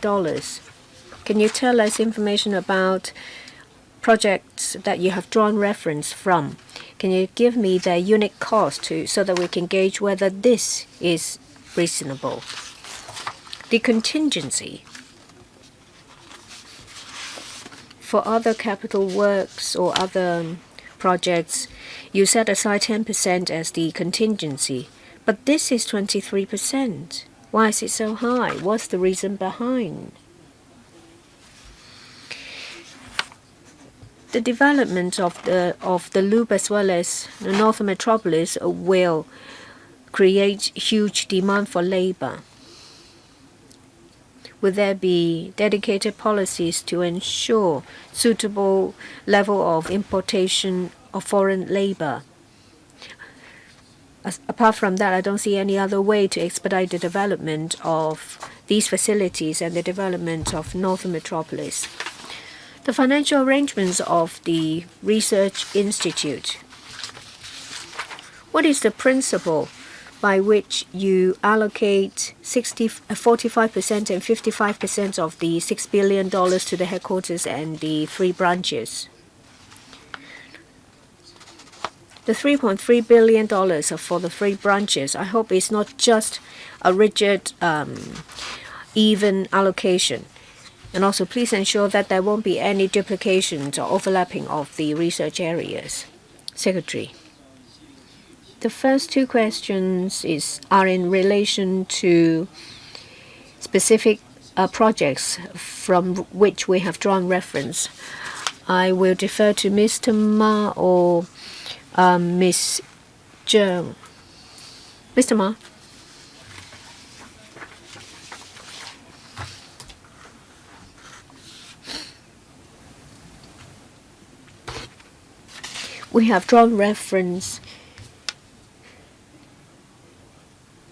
Can you tell us information about projects that you have drawn reference from? Can you give me their unit cost so that we can gauge whether this is reasonable? The contingency for other capital works or other projects, you set aside 10% as the contingency, but this is 23%. Why is it so high? What's the reason behind? The development of the loop as well as the northern metropolis will create huge demand for labor. Will there be dedicated policies to ensure suitable level of importation of foreign labor? Apart from that, I don't see any other way to expedite the development of these facilities and the development of northern metropolis. The financial arrangements of the research institute. What is the principle by which you allocate 45% and 55% of the $6 billion to the headquarters and the 3 branches? The $3.3 billion for the 3 branches, I hope it's not just a rigid, even allocation. And also, please ensure that there won't be any duplications or overlapping of the research areas. Secretary. The first 2 questions are in relation to specific projects from which we have drawn reference. I will defer to Mr. Ma or Ms. Zheng. Mr. Ma. We have drawn reference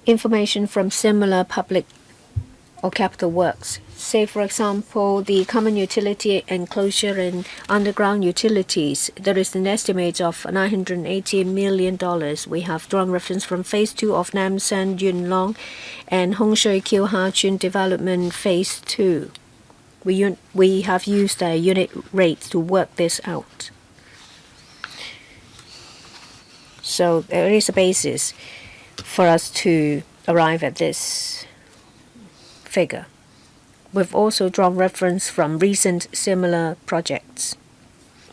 information from similar public or capital works. Say, for example, the common utility enclosure and underground utilities. There is an estimate of $980 million. We have drawn reference from Phase 2 of Namsan Yunlong and Hongshui Kyohachun Development Phase 2. We have used a unit rate to work this out. So there is a basis for us to arrive at this figure. We've also drawn reference from recent similar projects.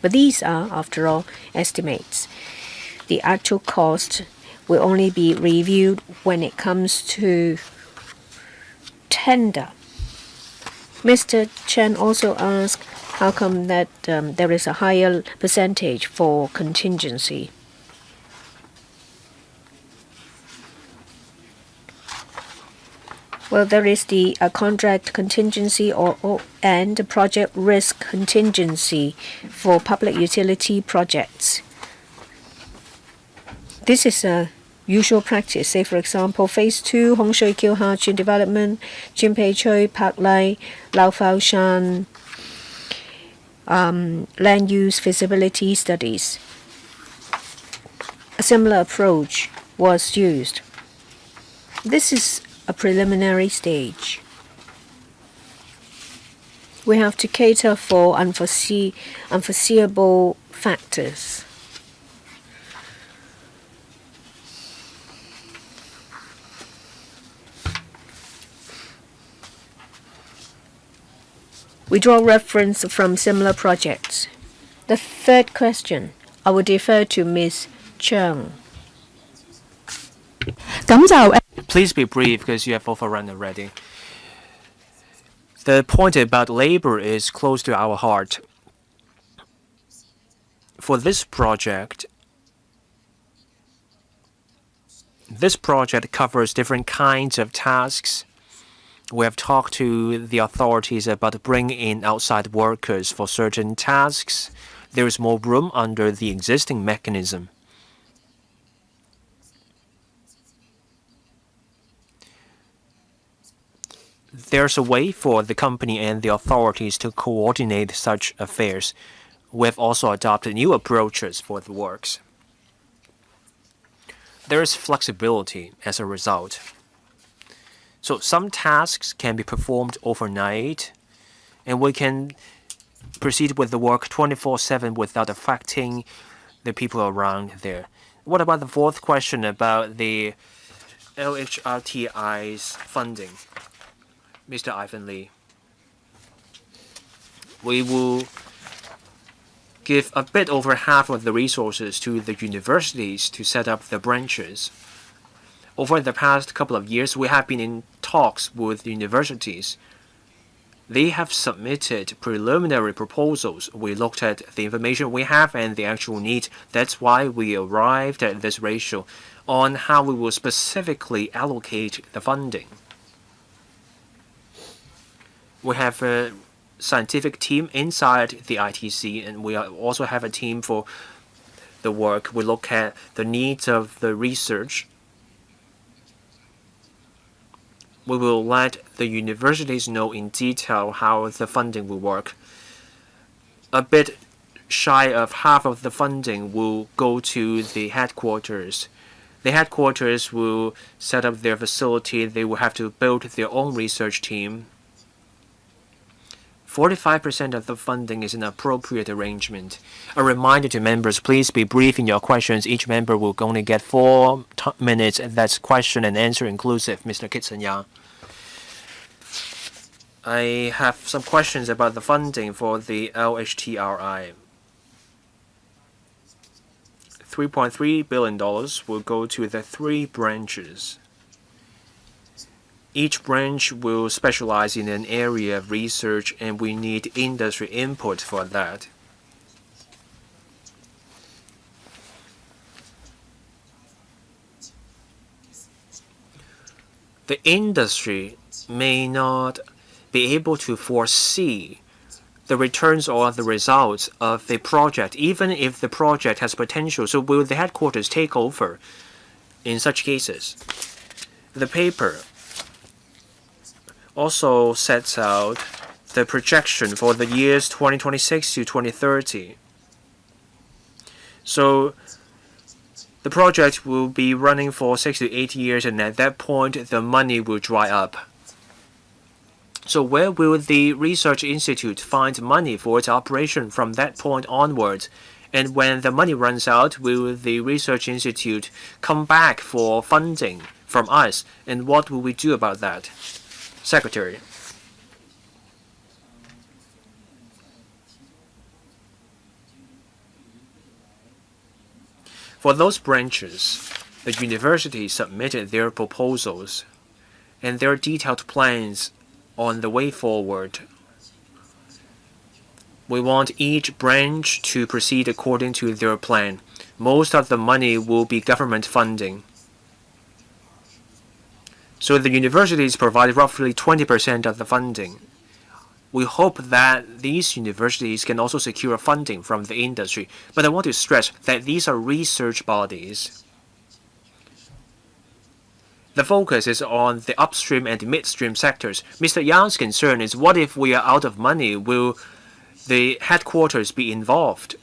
But these are, after all, estimates. The actual cost will only be reviewed when it comes to tender. Mr. Chen also asked how come that there is a higher percentage for contingency. Well, there is the contract contingency and the project risk contingency for public utility projects. This is a usual practice. Say, for example, Phase 2, Hongshui Kyohachun Development, Jinpei Chui, Pak Lai, Lao Fao Shan, land use feasibility studies. A similar approach was used. This is a preliminary stage. We have to cater for unforeseeable factors. We draw reference from similar projects. The third question, I will defer to Ms. Cheung. Please be brief because you have overrun already. The point about labor is close to our heart. For this project covers different kinds of tasks. We have talked to the authorities about bringing in outside workers for certain tasks. There is more room under the existing mechanism. There's a way for the company and the authorities to coordinate such affairs. We have also adopted new approaches for the works. There is flexibility as a result. So some tasks can be performed overnight, and we can proceed with the work 24/7 without affecting the people around there. What about the fourth question about the LHRTI's funding? Mr. Ivan Lee. We will give a bit over half of the resources to the universities to set up the branches. Over the past couple of years, we have been in talks with universities. They have submitted preliminary proposals. We looked at the information we have and the actual need. That's why we arrived at this ratio on how we will specifically allocate the funding. We have a scientific team inside the ITC, and we also have a team for the work. We look at the needs of the research. We will let the universities know in detail how the funding will work. A bit shy of half of the funding will go to the headquarters. The headquarters will set up their facility. They will have to build their own research team. 45% of the funding is an appropriate arrangement. A reminder to members, please be brief in your questions. Each member will only get 4 minutes. That's question and answer inclusive. Mr. Kitson Yang. I have some questions about the funding for the LHTRI. $3.3 billion will go to the 3 branches. Each branch will specialize in an area of research, and we need industry input for that. The industry may not be able to foresee the returns or the results of the project, even if the project has potential. So will the headquarters take over in such cases? The paper also sets out the projection for the years 2026 to 2030. So the project will be running for 6 to 8 years, and at that point, the money will dry up. So where will the research institute find money for its operation from that point onwards? And when the money runs out, will the research institute come back for funding from us? And what will we do about that? Secretary. For those branches, the university submitted their proposals and their detailed plans on the way forward. We want each branch to proceed according to their plan. Most of the money will be government funding. So the universities provide roughly 20% of the funding. We hope that these universities can also secure funding from the industry. But I want to stress that these are research bodies. The focus is on the upstream and midstream sectors. Mr. Yang's concern is, what if we are out of money? Will the headquarters be involved?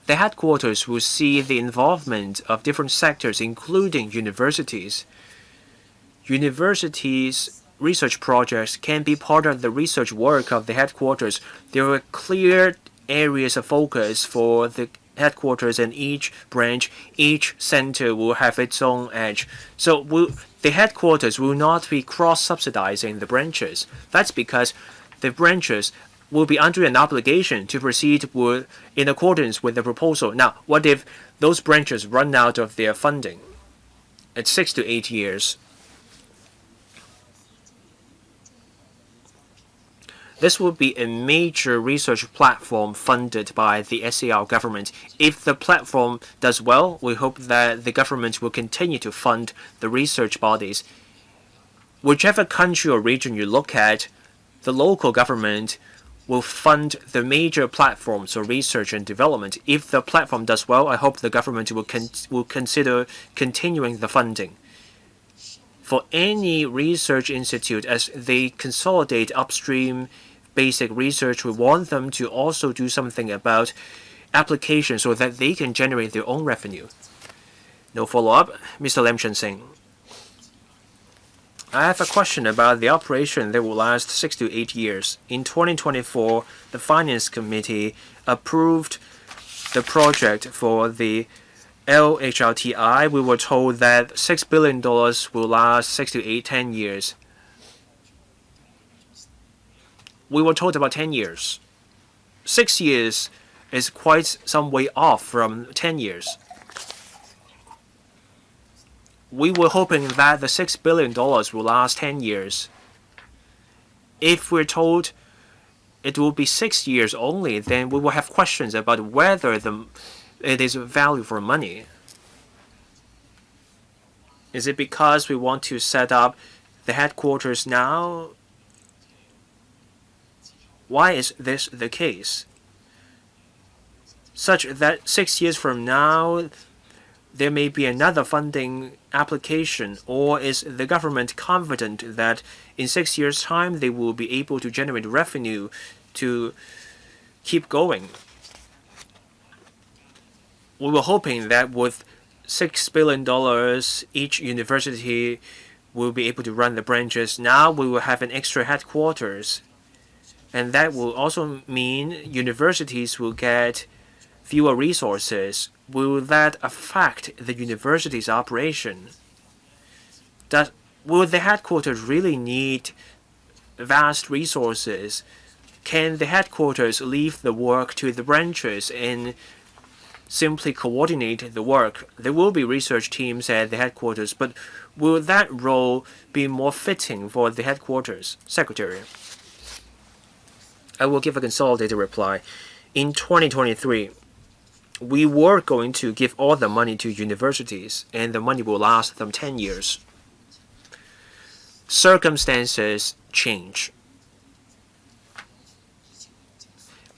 The headquarters will see the involvement of different sectors, including universities. Universities' research projects can be part of the research work of the headquarters. There are clear areas of focus for the headquarters, and each branch, each center will have its own edge. So the headquarters will not be cross-subsidizing the branches. That's because the branches will be under an obligation to proceed in accordance with the proposal. Now, what if those branches run out of their funding? It's 6 to 8 years. This will be a major research platform funded by the SAR government. If the platform does well, we hope that the government will continue to fund the research bodies. Whichever country or region you look at, the local government will fund the major platforms for research and development. If the platform does well, I hope the government will consider continuing the funding. For any research institute, as they consolidate upstream basic research, we want them to also do something about application so that they can generate their own revenue. No follow-up. Mr. Lam Chen-sing. I have a question about the operation that will last 6 to 8 years. In 2024, the Finance Committee approved the project for the LHRTI. We were told that $6 billion will last 6 to 10 years. We were told about 10 years. 6 years is quite some way off from 10 years. We were hoping that the $6 billion will last 10 years. If we're told it will be 6 years only, then we will have questions about whether it is value for money. Is it because we want to set up the headquarters now? Why is this the case? Such that 6 years from now, there may be another funding application, or is the government confident that in 6 years' time they will be able to generate revenue to keep going? We were hoping that with $6 billion, each university will be able to run the branches. Now we will have an extra headquarters, and that will also mean universities will get fewer resources. Will that affect the university's operation? Will the headquarters really need vast resources? Can the headquarters leave the work to the branches and simply coordinate the work? There will be research teams at the headquarters, but will that role be more fitting for the headquarters? Secretary, I will give a consolidated reply. In 2023, we were going to give all the money to universities, and the money will last them 10 years. Circumstances change.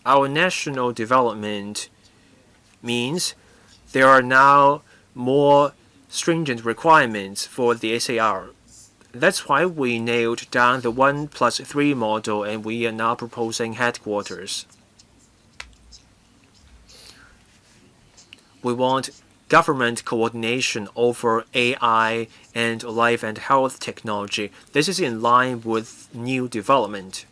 Our national development means there are now more stringent requirements for the SAR. That's why we nailed down the 1+3 model, and we are now proposing headquarters. We want government coordination over AI and life and health technology. This is in line with new development.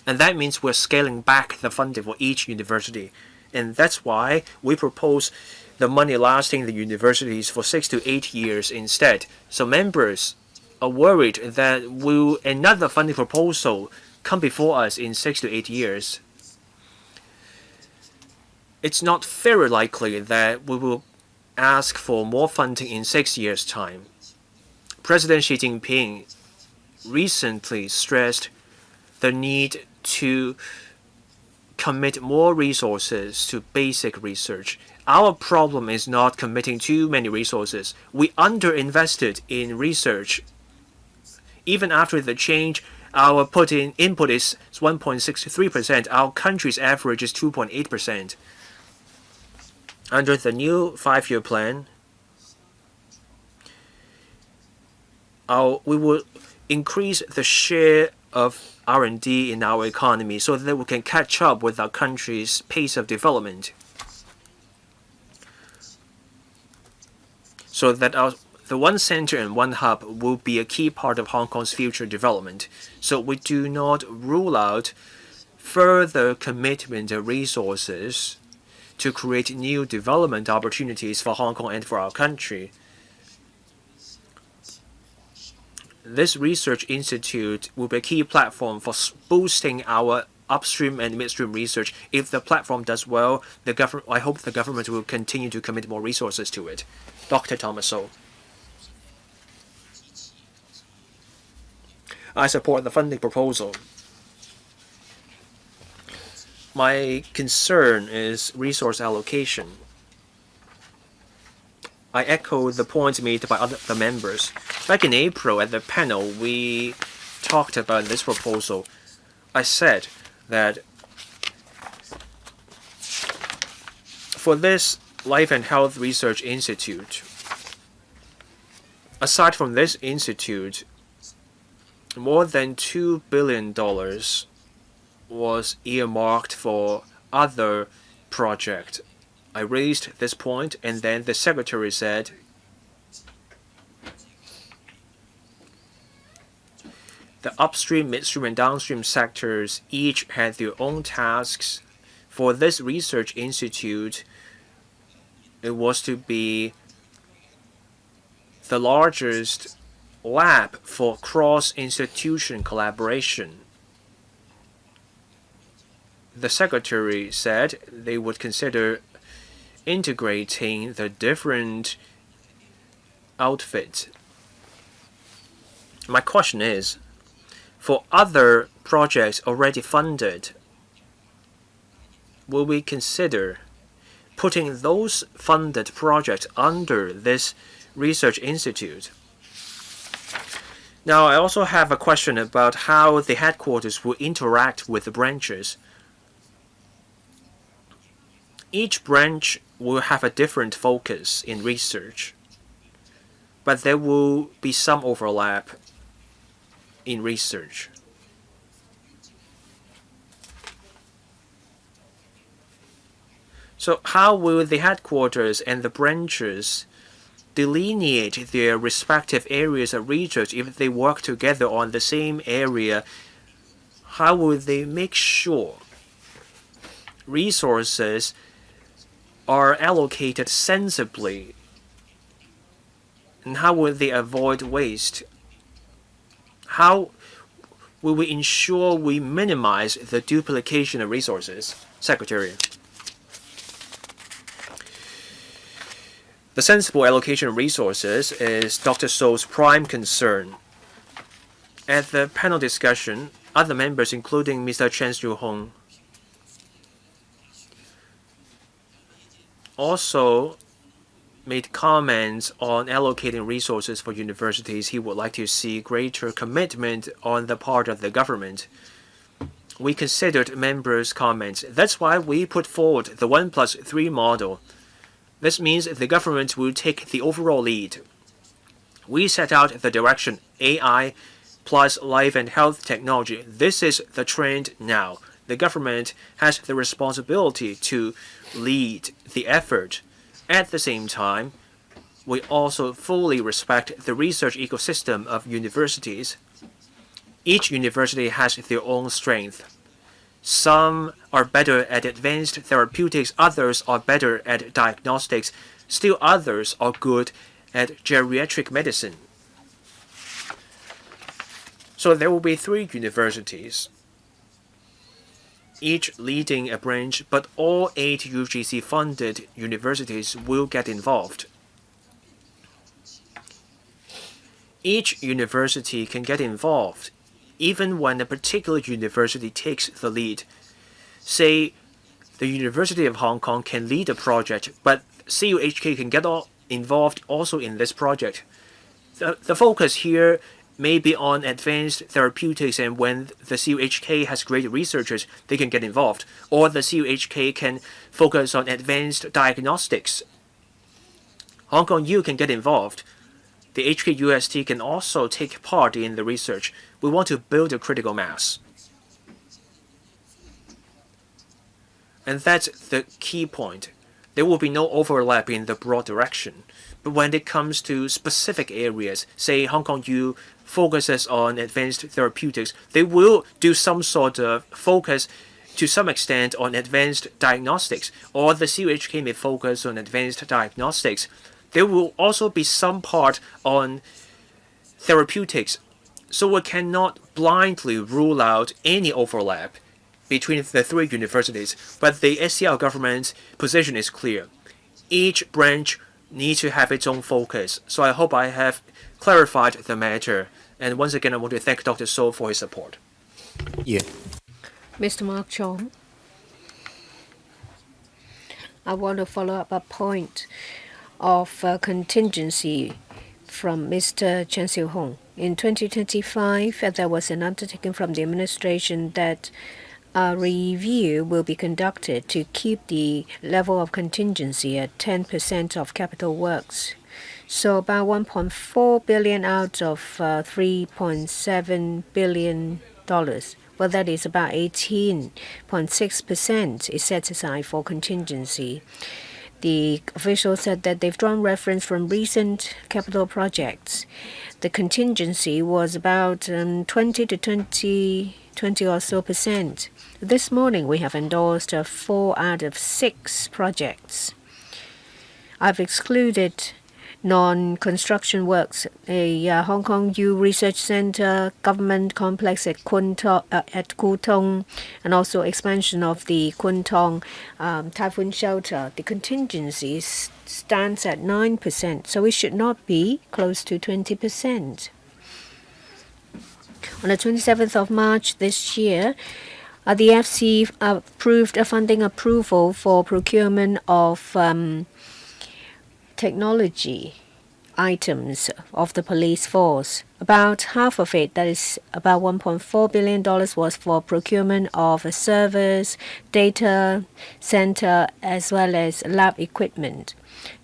And that means we're scaling back the funding for each university. And that's why we propose the money lasting the universities for 6 to 8 years instead. So members are worried that will another funding proposal come before us in 6 to 8 years. It's not very likely that we will ask for more funding in 6 years' time. President Xi Jinping recently stressed the need to commit more resources to basic research. Our problem is not committing too many resources. We underinvested in research. Even after the change, our input is 1.63%. Our country's average is 2.8%. Under the new 5-year plan, we will increase the share of R&D in our economy so that we can catch up with our country's pace of development. So that the one center and one hub will be a key part of Hong Kong's future development. So we do not rule out further commitment of resources to create new development opportunities for Hong Kong and for our country. This research institute will be a key platform for boosting our upstream and midstream research. If the platform does well, I hope the government will continue to commit more resources to it. Dr. Thomas So. I support the funding proposal. My concern is resource allocation. I echo the points made by the members. Back in April at the panel, we talked about this proposal. I said that for this Life and Health Research Institute, aside from this institute, more than $2 billion was earmarked for other projects. I raised this point, and then the secretary said the upstream, midstream, and downstream sectors each had their own tasks. For this research institute, it was to be the largest lab for cross-institution collaboration. The secretary said they would consider integrating the different outfits. My question is, For other projects already funded, will we consider putting those funded projects under this research institute? Now, I also have a question about how the headquarters will interact with the branches. Each branch will have a different focus in research, but there will be some overlap in research. So how will the headquarters and the branches delineate their respective areas of research if they work together on the same area? How will they make sure resources are allocated sensibly? And how will they avoid waste? How will we ensure we minimize the duplication of resources? Secretary. The sensible allocation of resources is Dr. Sou's prime concern. At the panel discussion, other members, including Mr. Chen Xiuhong, also made comments on allocating resources for universities. He would like to see greater commitment on the part of the government. We considered members' comments. That's why we put forward the 1+3 model. This means the government will take the overall lead. We set out the direction AI plus life and health technology. This is the trend now. The government has the responsibility to lead the effort. At the same time, we also fully respect the research ecosystem of universities. Each university has their own strength. Some are better at advanced therapeutics, others are better at diagnostics, still others are good at geriatric medicine. So there will be 3 universities, each leading a branch, but all 8 UGC-funded universities will get involved. Each university can get involved even when a particular university takes the lead. Say, the University of Hong Kong can lead a project, but CUHK can get involved also in this project. The focus here may be on advanced therapeutics, and when the CUHK has great researchers, they can get involved. Or the CUHK can focus on advanced diagnostics. Hong Kong U can get involved. The HKUST can also take part in the research. We want to build a critical mass. And that's the key point. There will be no overlap in the broad direction. But when it comes to specific areas, say Hong Kong U focuses on advanced therapeutics, they will do some sort of focus to some extent on advanced diagnostics, or the CUHK may focus on advanced diagnostics. There will also be some part on therapeutics, so we cannot blindly rule out any overlap between the 3 universities. But the SCL government's position is clear. Each branch needs to have its own focus. So I hope I have clarified the matter. And once again, I want to thank Dr. So for his support. Yeah. Mr. Mark Chong, I want to follow up a point of contingency from Mr. Chen Xiuhong. In 2025, there was an undertaking from the administration that a review will be conducted to keep the level of contingency at 10% of capital works. So about 1.4 billion out of $3.7 billion. Well, that is about 18.6% is set aside for contingency. The official said that they've drawn reference from recent capital projects. The contingency was about 20 or so percent. This morning, we have endorsed 4 out of 6 projects. I've excluded non-construction works, a Hong Kong U Research Center, government complex at Kwu Tung, and also expansion of the Kwun Tong typhoon shelter. The contingency stands at 9%, so it should not be close to 20%. On the 27th of March this year, the FC approved a funding approval for procurement of technology items of the police force. About half of it, that is about $1.4 billion, was for procurement of servers, data center, as well as lab equipment.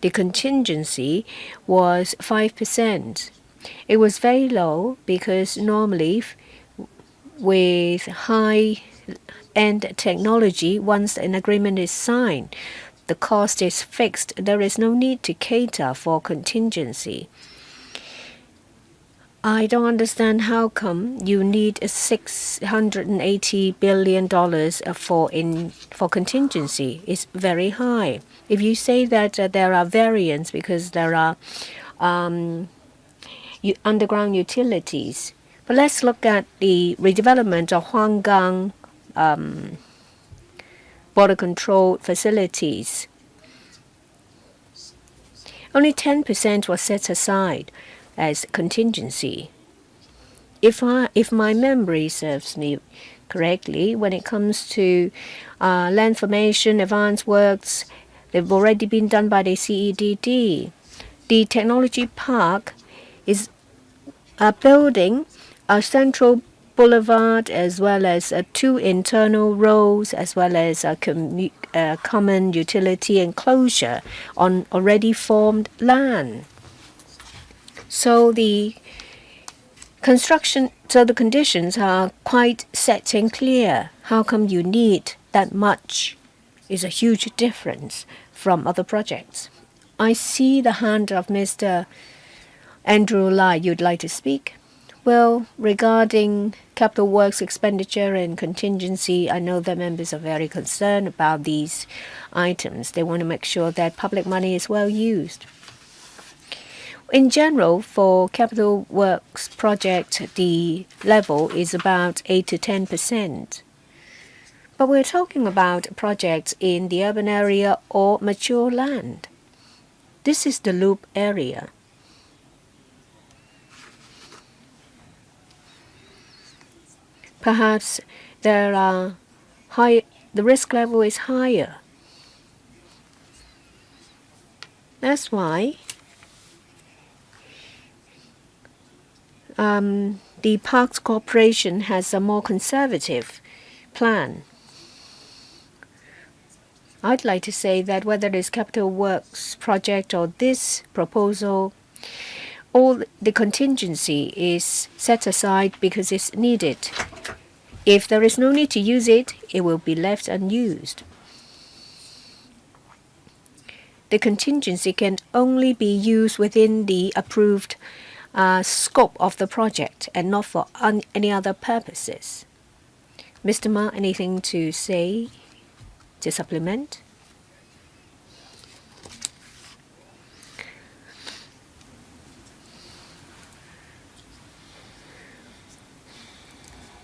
The contingency was 5%. It was very low because normally with high-end technology, once an agreement is signed, the cost is fixed. There is no need to cater for contingency. I don't understand how come you need $680 billion for contingency. It's very high. If you say that there are variants because there are underground utilities, but let's look at the redevelopment of Huanggang border control facilities. Only 10% was set aside as contingency. If my memory serves me correctly, when it comes to land formation, advanced works, they've already been done by the CEDD. The technology park is building a central boulevard as well as 2 internal roads as well as a common utility enclosure on already formed land. So the conditions are quite set and clear. How come you need that much? Is a huge difference from other projects. I see the hand of Mr. Andrew Lai. You'd like to speak? Well, regarding capital works expenditure and contingency, I know that members are very concerned about these items. They want to make sure that public money is well used. In general, for capital works project, the level is about 8 to 10%. But we're talking about projects in the urban area or mature land. This is the loop area. Perhaps the risk level is higher. That's why the Parks Corporation has a more conservative plan. I'd like to say that whether it is capital works project or this proposal, all the contingency is set aside because it's needed. If there is no need to use it, it will be left unused. The contingency can only be used within the approved scope of the project and not for any other purposes. Mr. Ma, anything to say to supplement?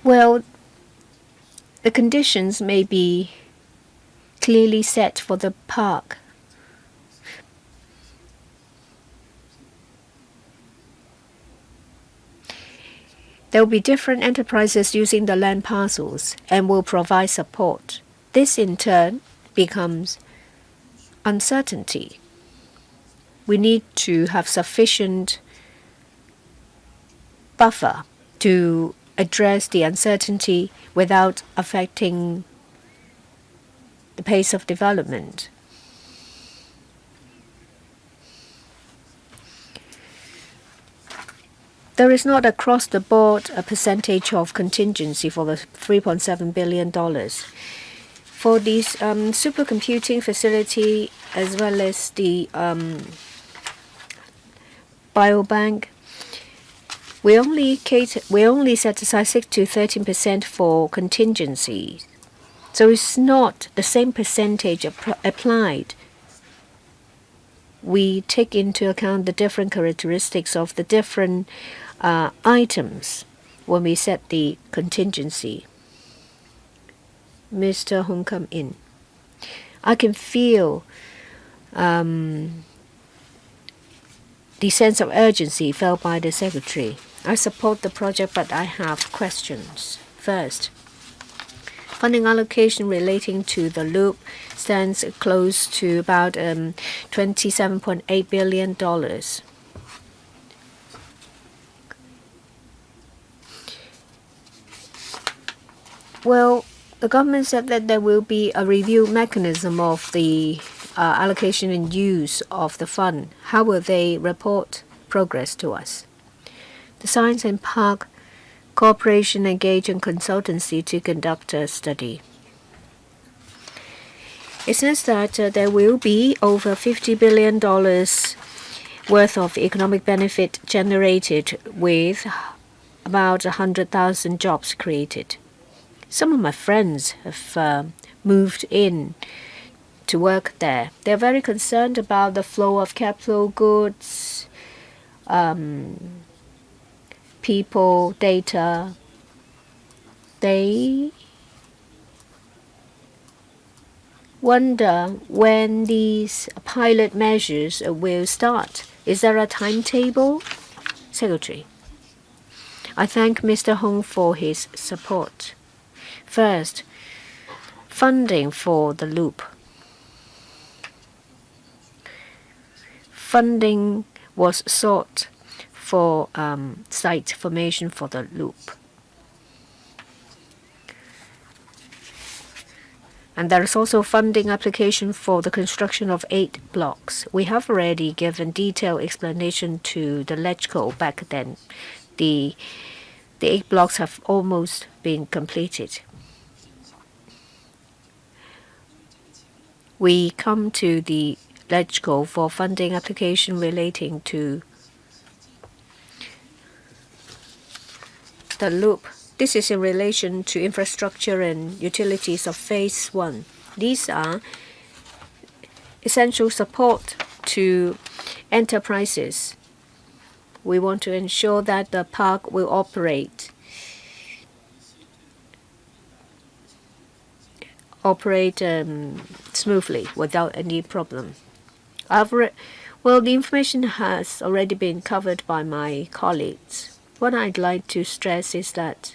Well, the conditions may be clearly set for the park. There will be different enterprises using the land parcels and will provide support. This in turn becomes uncertainty. We need to have sufficient buffer to address the uncertainty without affecting the pace of development. There is not across the board a percentage of contingency for the $3.7 billion. For this supercomputing facility as well as the biobank, we only set aside 6 to 13% for contingency. So it's not the same percentage applied. We take into account the different characteristics of the different items when we set the contingency. Mr. Hong come in. I can feel the sense of urgency felt by the secretary. I support the project, but I have questions. First, funding allocation relating to the loop stands close to about $27.8 billion. Well, the government said that there will be a review mechanism of the allocation and use of the fund. How will they report progress to us? The Science and Park Corporation engaged in consultancy to conduct a study. It says that there will be over $50 billion worth of economic benefit generated with about 100,000 jobs created. Some of my friends have moved in to work there. They're very concerned about the flow of capital goods, people, data. They wonder when these pilot measures will start. Is there a timetable? Secretary, I thank Mr. Hong for his support. First, funding for the loop. Funding was sought for site formation for the loop. And there is also funding application for the construction of 8 blocks. We have already given detailed explanation to the LegCo back then. The 8 blocks have almost been completed. We come to the LegCo for funding application relating to the loop. This is in relation to infrastructure and utilities of Phase 1. These are essential support to enterprises. We want to ensure that the park will operate smoothly without any problem. Well, the information has already been covered by my colleagues. What I'd like to stress is that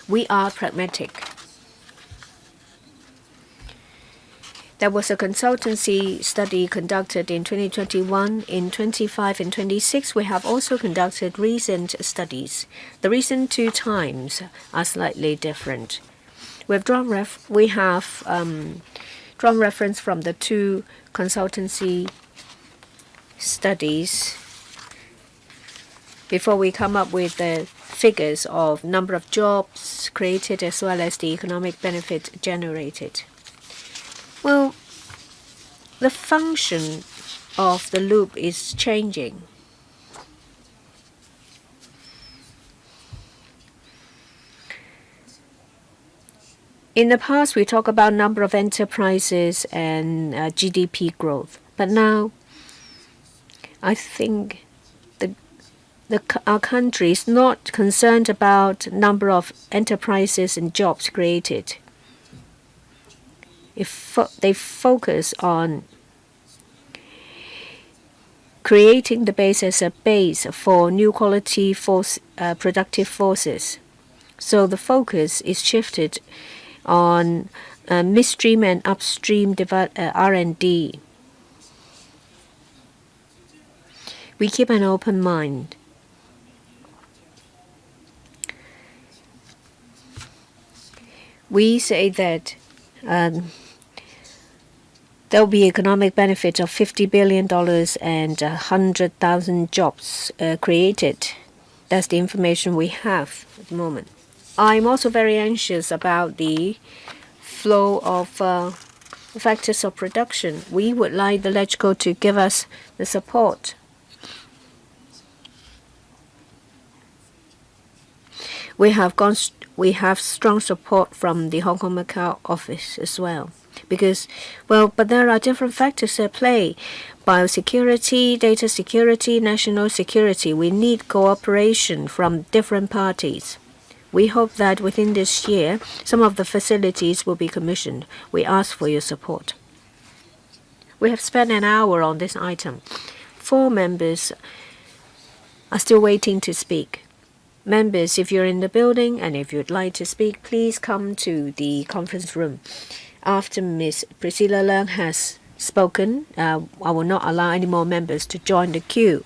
we are pragmatic. There was a consultancy study conducted in 2021. In 25 and 26, we have also conducted recent studies. The recent 2 times are slightly different. We have drawn reference from the 2 consultancy studies before we come up with the figures of number of jobs created as well as the economic benefit generated. Well, the function of the loop is changing. In the past, we talk about number of enterprises and GDP growth. But now, I think our country is not concerned about number of enterprises and jobs created. They focus on creating the base as a base for new quality productive forces. So the focus is shifted on midstream and upstream R&D. We keep an open mind. We say that there will be economic benefit of $50 billion and 100,000 jobs created. That's the information we have at the moment. I'm also very anxious about the flow of factors of production. We would like the LegCo to give us the support. We have strong support from the Hong Kong Macau office as well. But there are different factors at play. Biosecurity, data security, national security. We need cooperation from different parties. We hope that within this year, some of the facilities will be commissioned. We ask for your support. We have spent an hour on this item. 4 members are still waiting to speak. Members, if you're in the building and if you'd like to speak, please come to the conference room. After Ms. Priscilla Leung has spoken, I will not allow any more members to join the queue.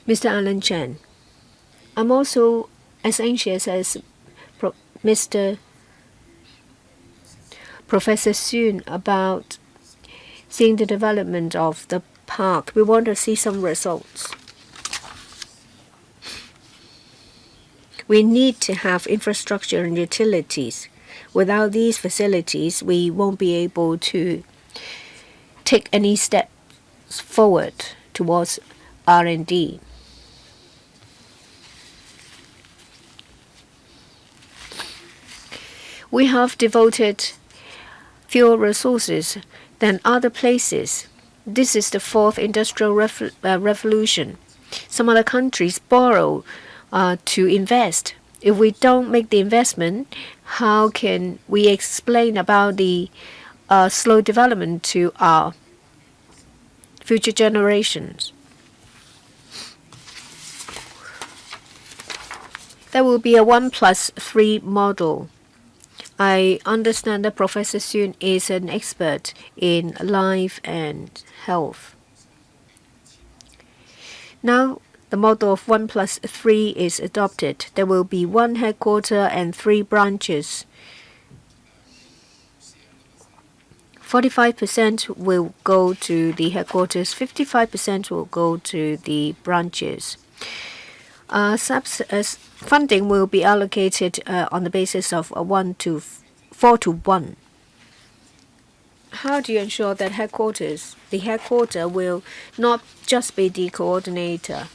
Mr. Alan Chen, I'm also as anxious as Mr. Professor Soon about seeing the development of the park. We want to see some results. We need to have infrastructure and utilities. Without these facilities, we won't be able to take any steps forward towards R&D. We have devoted fewer resources than other places. This is the fourth industrial revolution. Some other countries borrow to invest. If we don't make the investment, how can we explain about the slow development to our future generations? There will be a 1+3 model. I understand that Professor Soon is an expert in life and health. Now, the model of 1+3 is adopted. There will be one headquarters and 3 branches. 45% will go to the headquarters, 55% will go to the branches. Funding will be allocated on the basis of 4 to 1. How do you ensure that the headquarter will not just be the coordinator?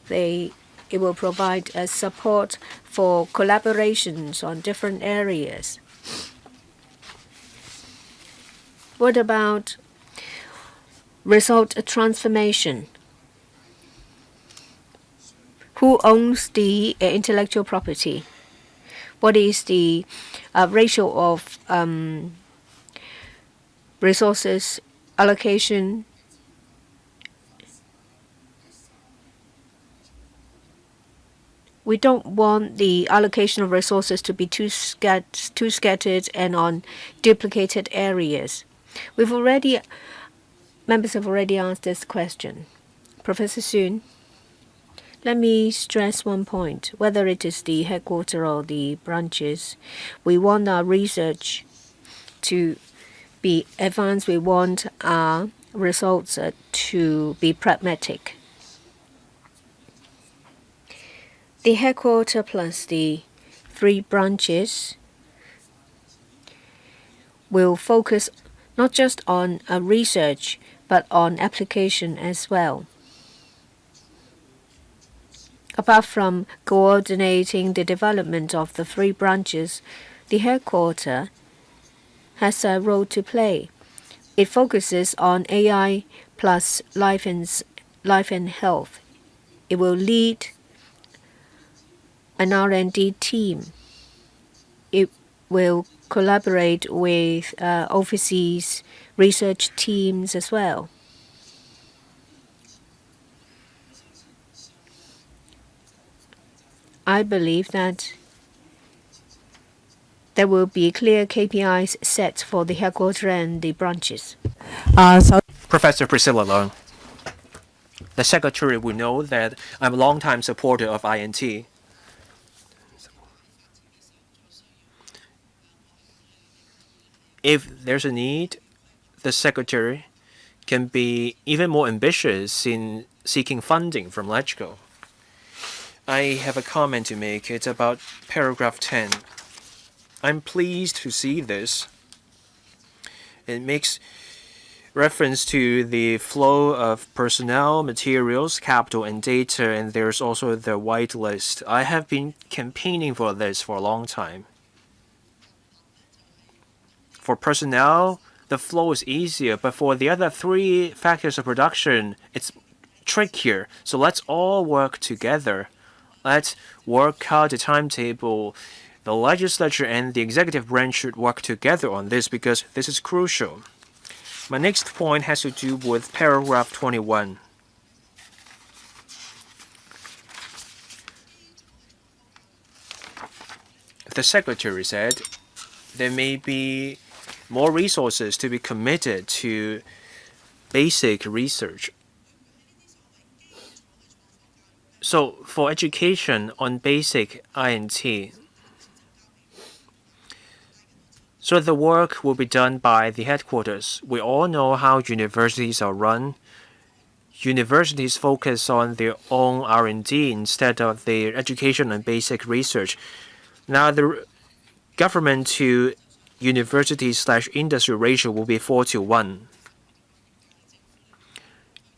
It will provide support for collaborations on different areas. What about result transformation? Who owns the intellectual property? What is the ratio of resources allocation? We don't want the allocation of resources to be too scattered and on duplicated areas. Members have already asked this question. Professor Soon, let me stress one point. Whether it is the headquarters or the branches, we want our research to be advanced. We want our results to be pragmatic. The headquarters plus the 3 branches will focus not just on research, but on application as well. Apart from coordinating the development of the 3 branches, the headquarters has a role to play. It focuses on AI plus life and health. It will lead an R&D team. It will collaborate with overseas research teams as well. I believe that there will be clear KPIs set for the headquarters and the branches. Professor Priscilla Leung, the Secretary will know that I'm a long-time supporter of INT. If there's a need, the Secretary can be even more ambitious in seeking funding from LegCo. I have a comment to make. It's about paragraph 10. I'm pleased to see this. It makes reference to the flow of personnel, materials, capital, and data, and there's also the white list. I have been campaigning for this for a long time. For personnel, the flow is easier, but for the other 3 factors of production, it's trickier. So let's all work together. Let's work out the timetable. The legislature and the executive branch should work together on this because this is crucial. My next point has to do with paragraph 21. the Secretary said there may be more resources to be committed to basic research. So for education on basic I&T, so the work will be done by the headquarters. We all know how universities are run. Universities focus on their own R&D instead of their education and basic research. Now the government to university/industry ratio will be 4:1.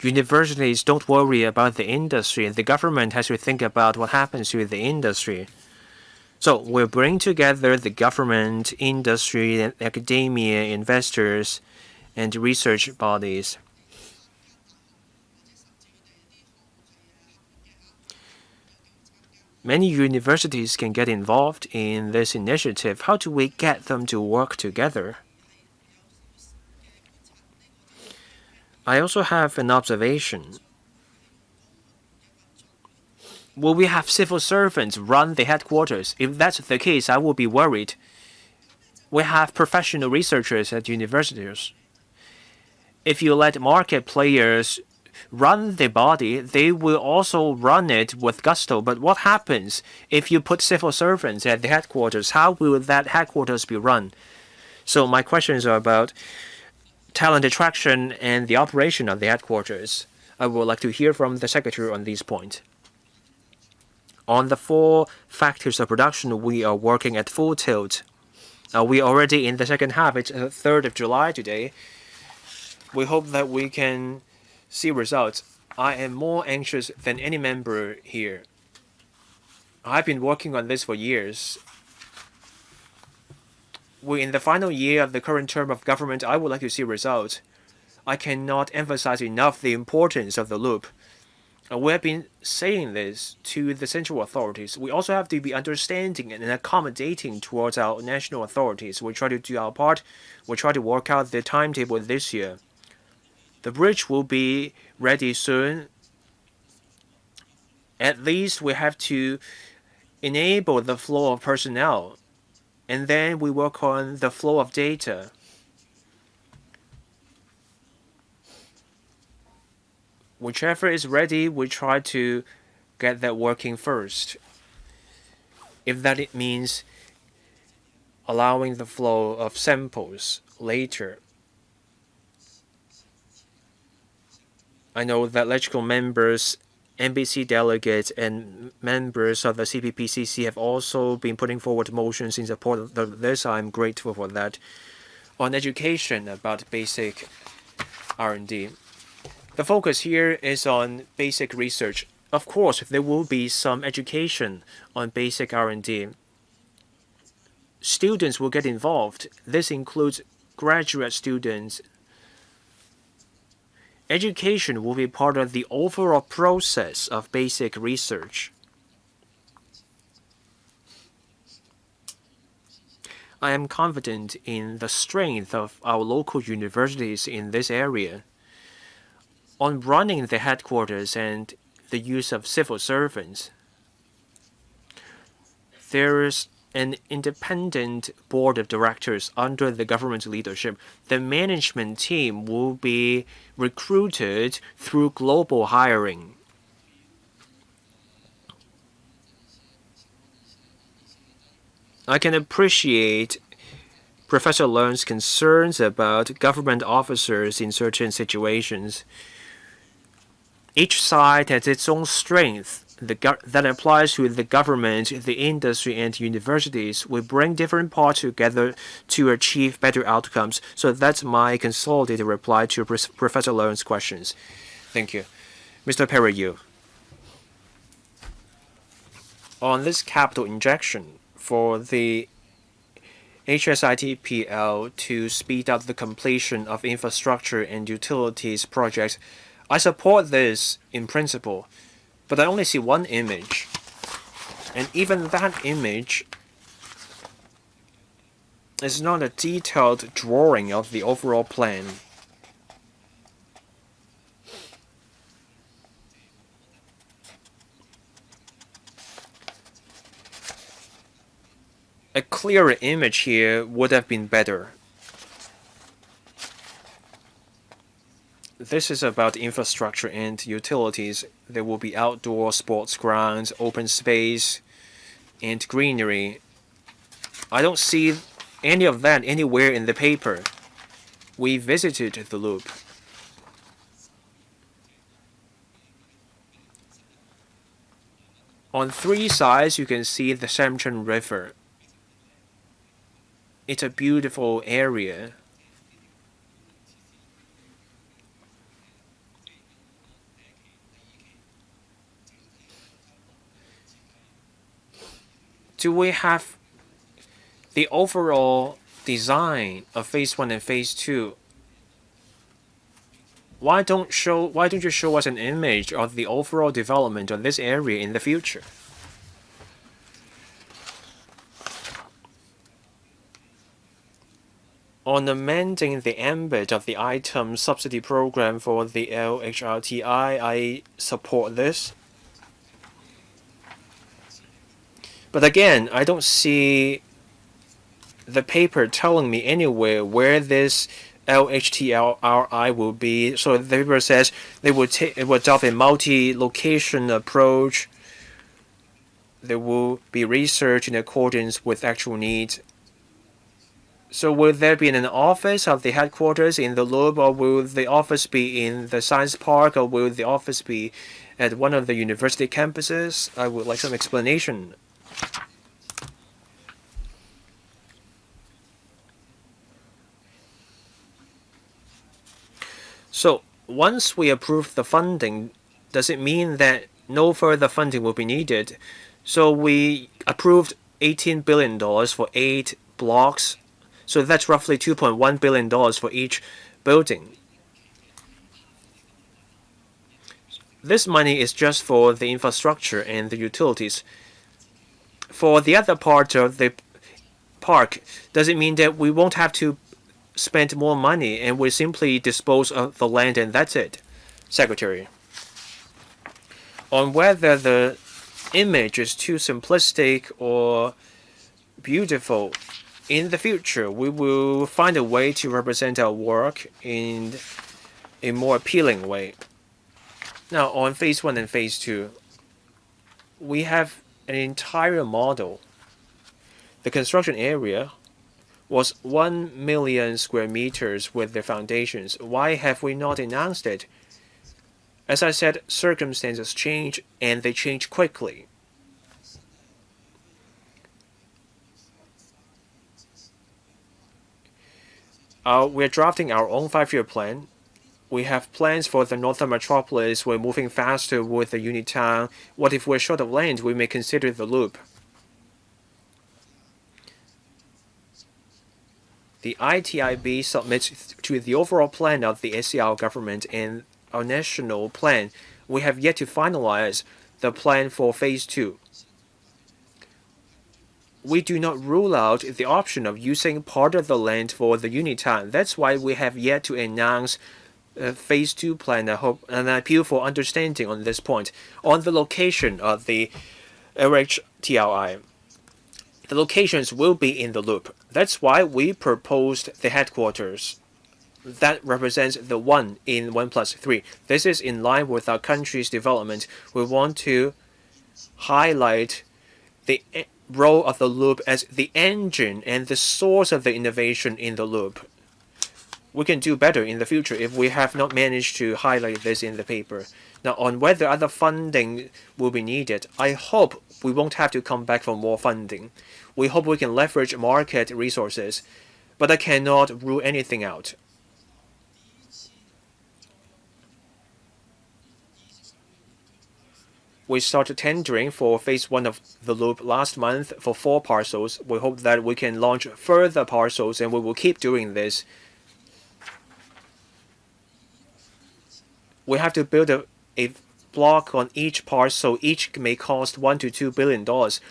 Universities don't worry about the industry. The government has to think about what happens to the industry. So we'll bring together the government, industry, academia, investors, and research bodies. Many universities can get involved in this initiative. How do we get them to work together? I also have an observation. Will we have civil servants run the headquarters? If that's the case, I will be worried. We have professional researchers at universities. If you let market players run the body, they will also run it with gusto. But what happens if you put civil servants at the headquarters? How will that headquarters be run? So my questions are about talent attraction and the operation of the headquarters. I would like to hear from the Secretary on these points. On the 4 factors of production, we are working at full tilt. We are already in the second half. It's 3rd of July today. We hope that we can see results. I am more anxious than any member here. I've been working on this for years. We're in the final year of the current term of government. I would like to see results. I cannot emphasize enough the importance of the loop. We have been saying this to the central authorities. We also have to be understanding and accommodating towards our national authorities. We try to do our part. We try to work out the timetable this year. The bridge will be ready soon. At least we have to enable the flow of personnel, and then we work on the flow of data. Whichever is ready, we try to get that working first. If that it means allowing the flow of samples later. I know that electrical members, NBC delegates, and members of the CPPCC have also been putting forward motions in support of this. I'm grateful for that. On education about basic R&D. The focus here is on basic research. Of course, there will be some education on basic R&D. Students will get involved. This includes graduate students. Education will be part of the overall process of basic research. I am confident in the strength of our local universities in this area. On running the headquarters and the use of civil servants, there is an independent board of directors under the government leadership. The management team will be recruited through global hiring. I can appreciate Professor Leung's concerns about government officers in certain situations. Each side has its own strength that applies to the government, the industry, and universities. We bring different parts together to achieve better outcomes. So that's my consolidated reply to Professor Leung's questions. Thank you. Mr. Perrieu. On this capital injection for the HSITPL to speed up the completion of infrastructure and utilities projects, I support this in principle, but I only see one image, and even that image is not a detailed drawing of the overall plan. clearer image here would have been better. This is about infrastructure and utilities. There will be outdoor sports grounds, open space, and greenery. I don't see any of that anywhere in the paper. We visited the loop. On 3 sides, you can see the Samchun River. It's a beautiful area. Do we have the overall design of phase 1 and phase 2? Why don't you show us an image of the overall development of this area in the future? On amending the ambit of the item subsidy program for the LHRTI, I support this. But again, I don't see the paper telling me anywhere where this LHTRI will be. So the paper says it will adopt a multi-location approach. There will be research in accordance with actual needs. So will there be an office of the headquarters in the loop, or will the office be in the science park, or will the office be at one of the university campuses? I would like some explanation. So once we approve the funding, does it mean that no further funding will be needed? So we approved $18 billion for 8 blocks. So that's roughly $2.1 billion for each building. This money is just for the infrastructure and the utilities. For the other part of the park, does it mean that we won't have to spend more money and we simply dispose of the land and that's it? Secretary. On whether the image is too simplistic or beautiful, in the future, we will find a way to represent our work in a more appealing way. Now, on phase 1 and phase 2, we have an entire model. The construction area was 1 million square meters with the foundations. Why have we not announced it? As I said, circumstances change, and they change quickly. We're drafting our own 5-year plan. We have plans for the northern metropolis. We're moving faster with the unit town. What if we're short of land? We may consider the loop. The ITIB submits to the overall plan of the SCR government and our national plan. We have yet to finalize the plan for phase 2. We do not rule out the option of using part of the land for the unit town. That's why we have yet to announce a phase 2 plan. I hope and I appeal for understanding on this point. On the location of the LHTRI, the locations will be in the loop. That's why we proposed the headquarters. That represents the 1 in 1+3. This is in line with our country's development. We want to highlight the role of the loop as the engine and the source of the innovation in the loop. We can do better in the future if we have not managed to highlight this in the paper. Now, on whether other funding will be needed, I hope we won't have to come back for more funding. We hope we can leverage market resources, but I cannot rule anything out. We started tendering for phase 1 of the loop last month for 4 parcels. We hope that we can launch further parcels, and we will keep doing this. We have to build a block on each parcel. Each may cost $1 to $2 billion.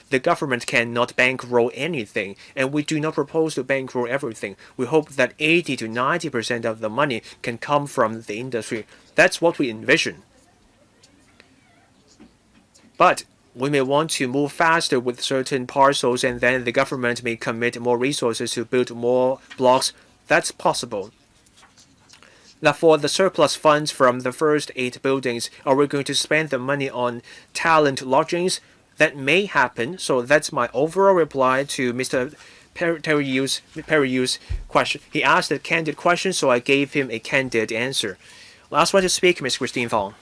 The government cannot bankroll anything, and we do not propose to bankroll everything. We hope that 80 to 90% of the money can come from the industry. That's what we envision. But we may want to move faster with certain parcels, and then the government may commit more resources to build more blocks. That's possible. Now, for the surplus funds from the first 8 buildings, are we going to spend the money on talent lodgings? That may happen. So that's my overall reply to Mr. Perryu's question. He asked a candid question, so I gave him a candid answer. Last one to speak, Ms. Christine Fong.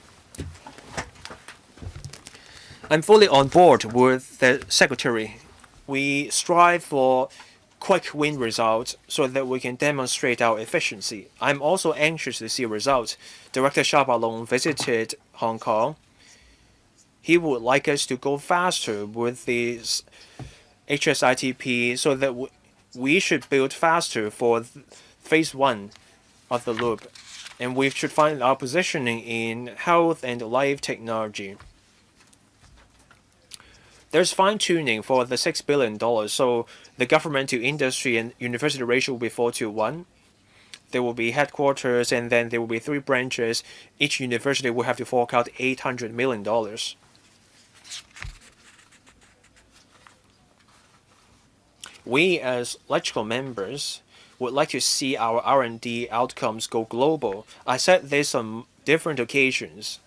I'm fully on board with the Secretary. We strive for quick win results so that we can demonstrate our efficiency. I'm also anxious to see results. Director Shabalong visited Hong Kong. He would like us to go faster with the HSITP so that we should build faster for phase 1 of the loop. And we should find our positioning in health and life technology. There's fine-tuning for the $6 billion, so the government to industry and university ratio will be 4:1. There will be headquarters, and then there will be 3 branches. Each university will have to fork out $800 million. We, as LegCo members, would like to see our R&D outcomes go global. I said this on different occasions.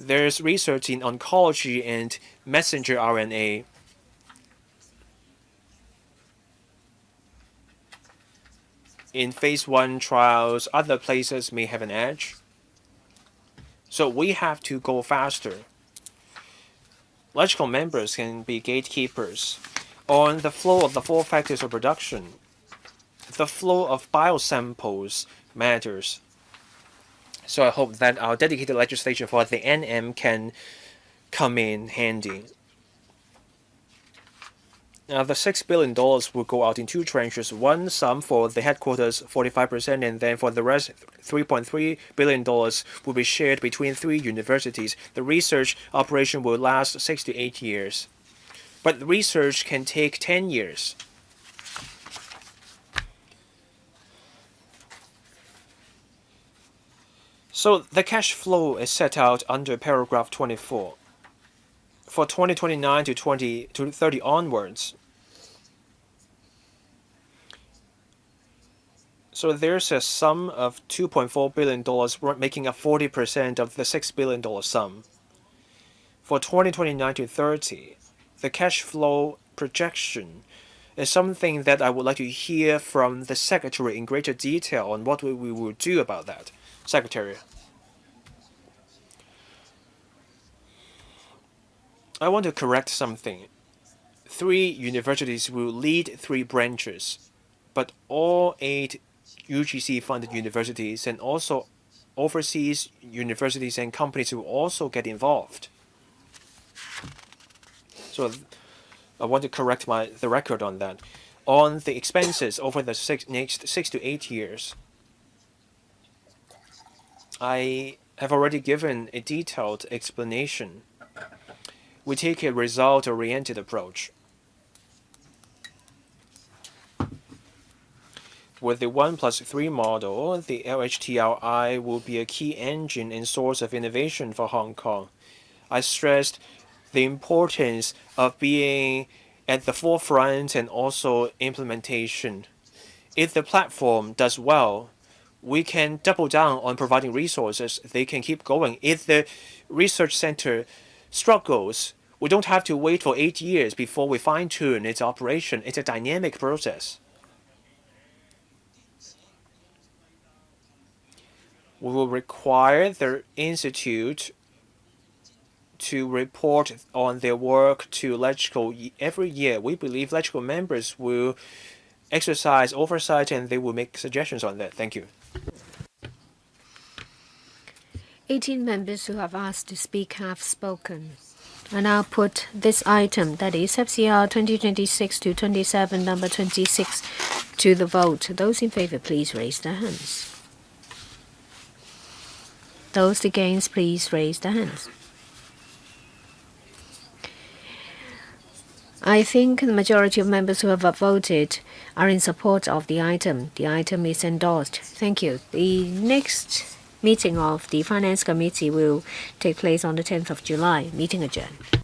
There's research in oncology and messenger RNA. In phase 1 trials, other places may have an edge. So we have to go faster. LegCo members can be gatekeepers. On the flow of the 4 factors of production, the flow of biosamples matters. So I hope that our dedicated legislation for the NM can come in handy. Now, the $6 billion will go out in 2 tranches. One sum for the headquarters, 45%, and then for the rest, $3.3 billion will be shared between 3 universities. The research operation will last 6 to 8 years. But research can take 10 years. So the cash flow is set out under paragraph 24. For 2029 to 2030 onwards, so there's a sum of $2.4 billion, making up 40% of the $6 billion sum. For 2029 to 30, the cash flow projection is something that I would like to hear from the Secretary in greater detail on what we will do about that. Secretary. I want to correct something. 3 universities will lead 3 branches, but all 8 UGC-funded universities and also overseas universities and companies will also get involved. So I want to correct the record on that. On the expenses over the next 6 to 8 years, I have already given a detailed explanation. We take a result-oriented approach. With the 1+3 model, the LHTRI will be a key engine and source of innovation for Hong Kong. I stressed the importance of being at the forefront and also implementation. If the platform does well, we can double down on providing resources. They can keep going. If the research center struggles, we don't have to wait for 8 years before we fine-tune its operation. It's a dynamic process. We will require the institute to report on their work to LegCo every year. We believe LegCo members will exercise oversight and they will make suggestions on that. Thank you. 18 members who have asked to speak have spoken. I now put this item, that is FCR 2026 to 27, number 26, to the vote. Those in favor, please raise their hands. Those against, please raise their hands. I think the majority of members who have voted are in support of the item. The item is endorsed. Thank you. The next meeting of the Finance Committee will take place on the 10th of July. Meeting adjourned.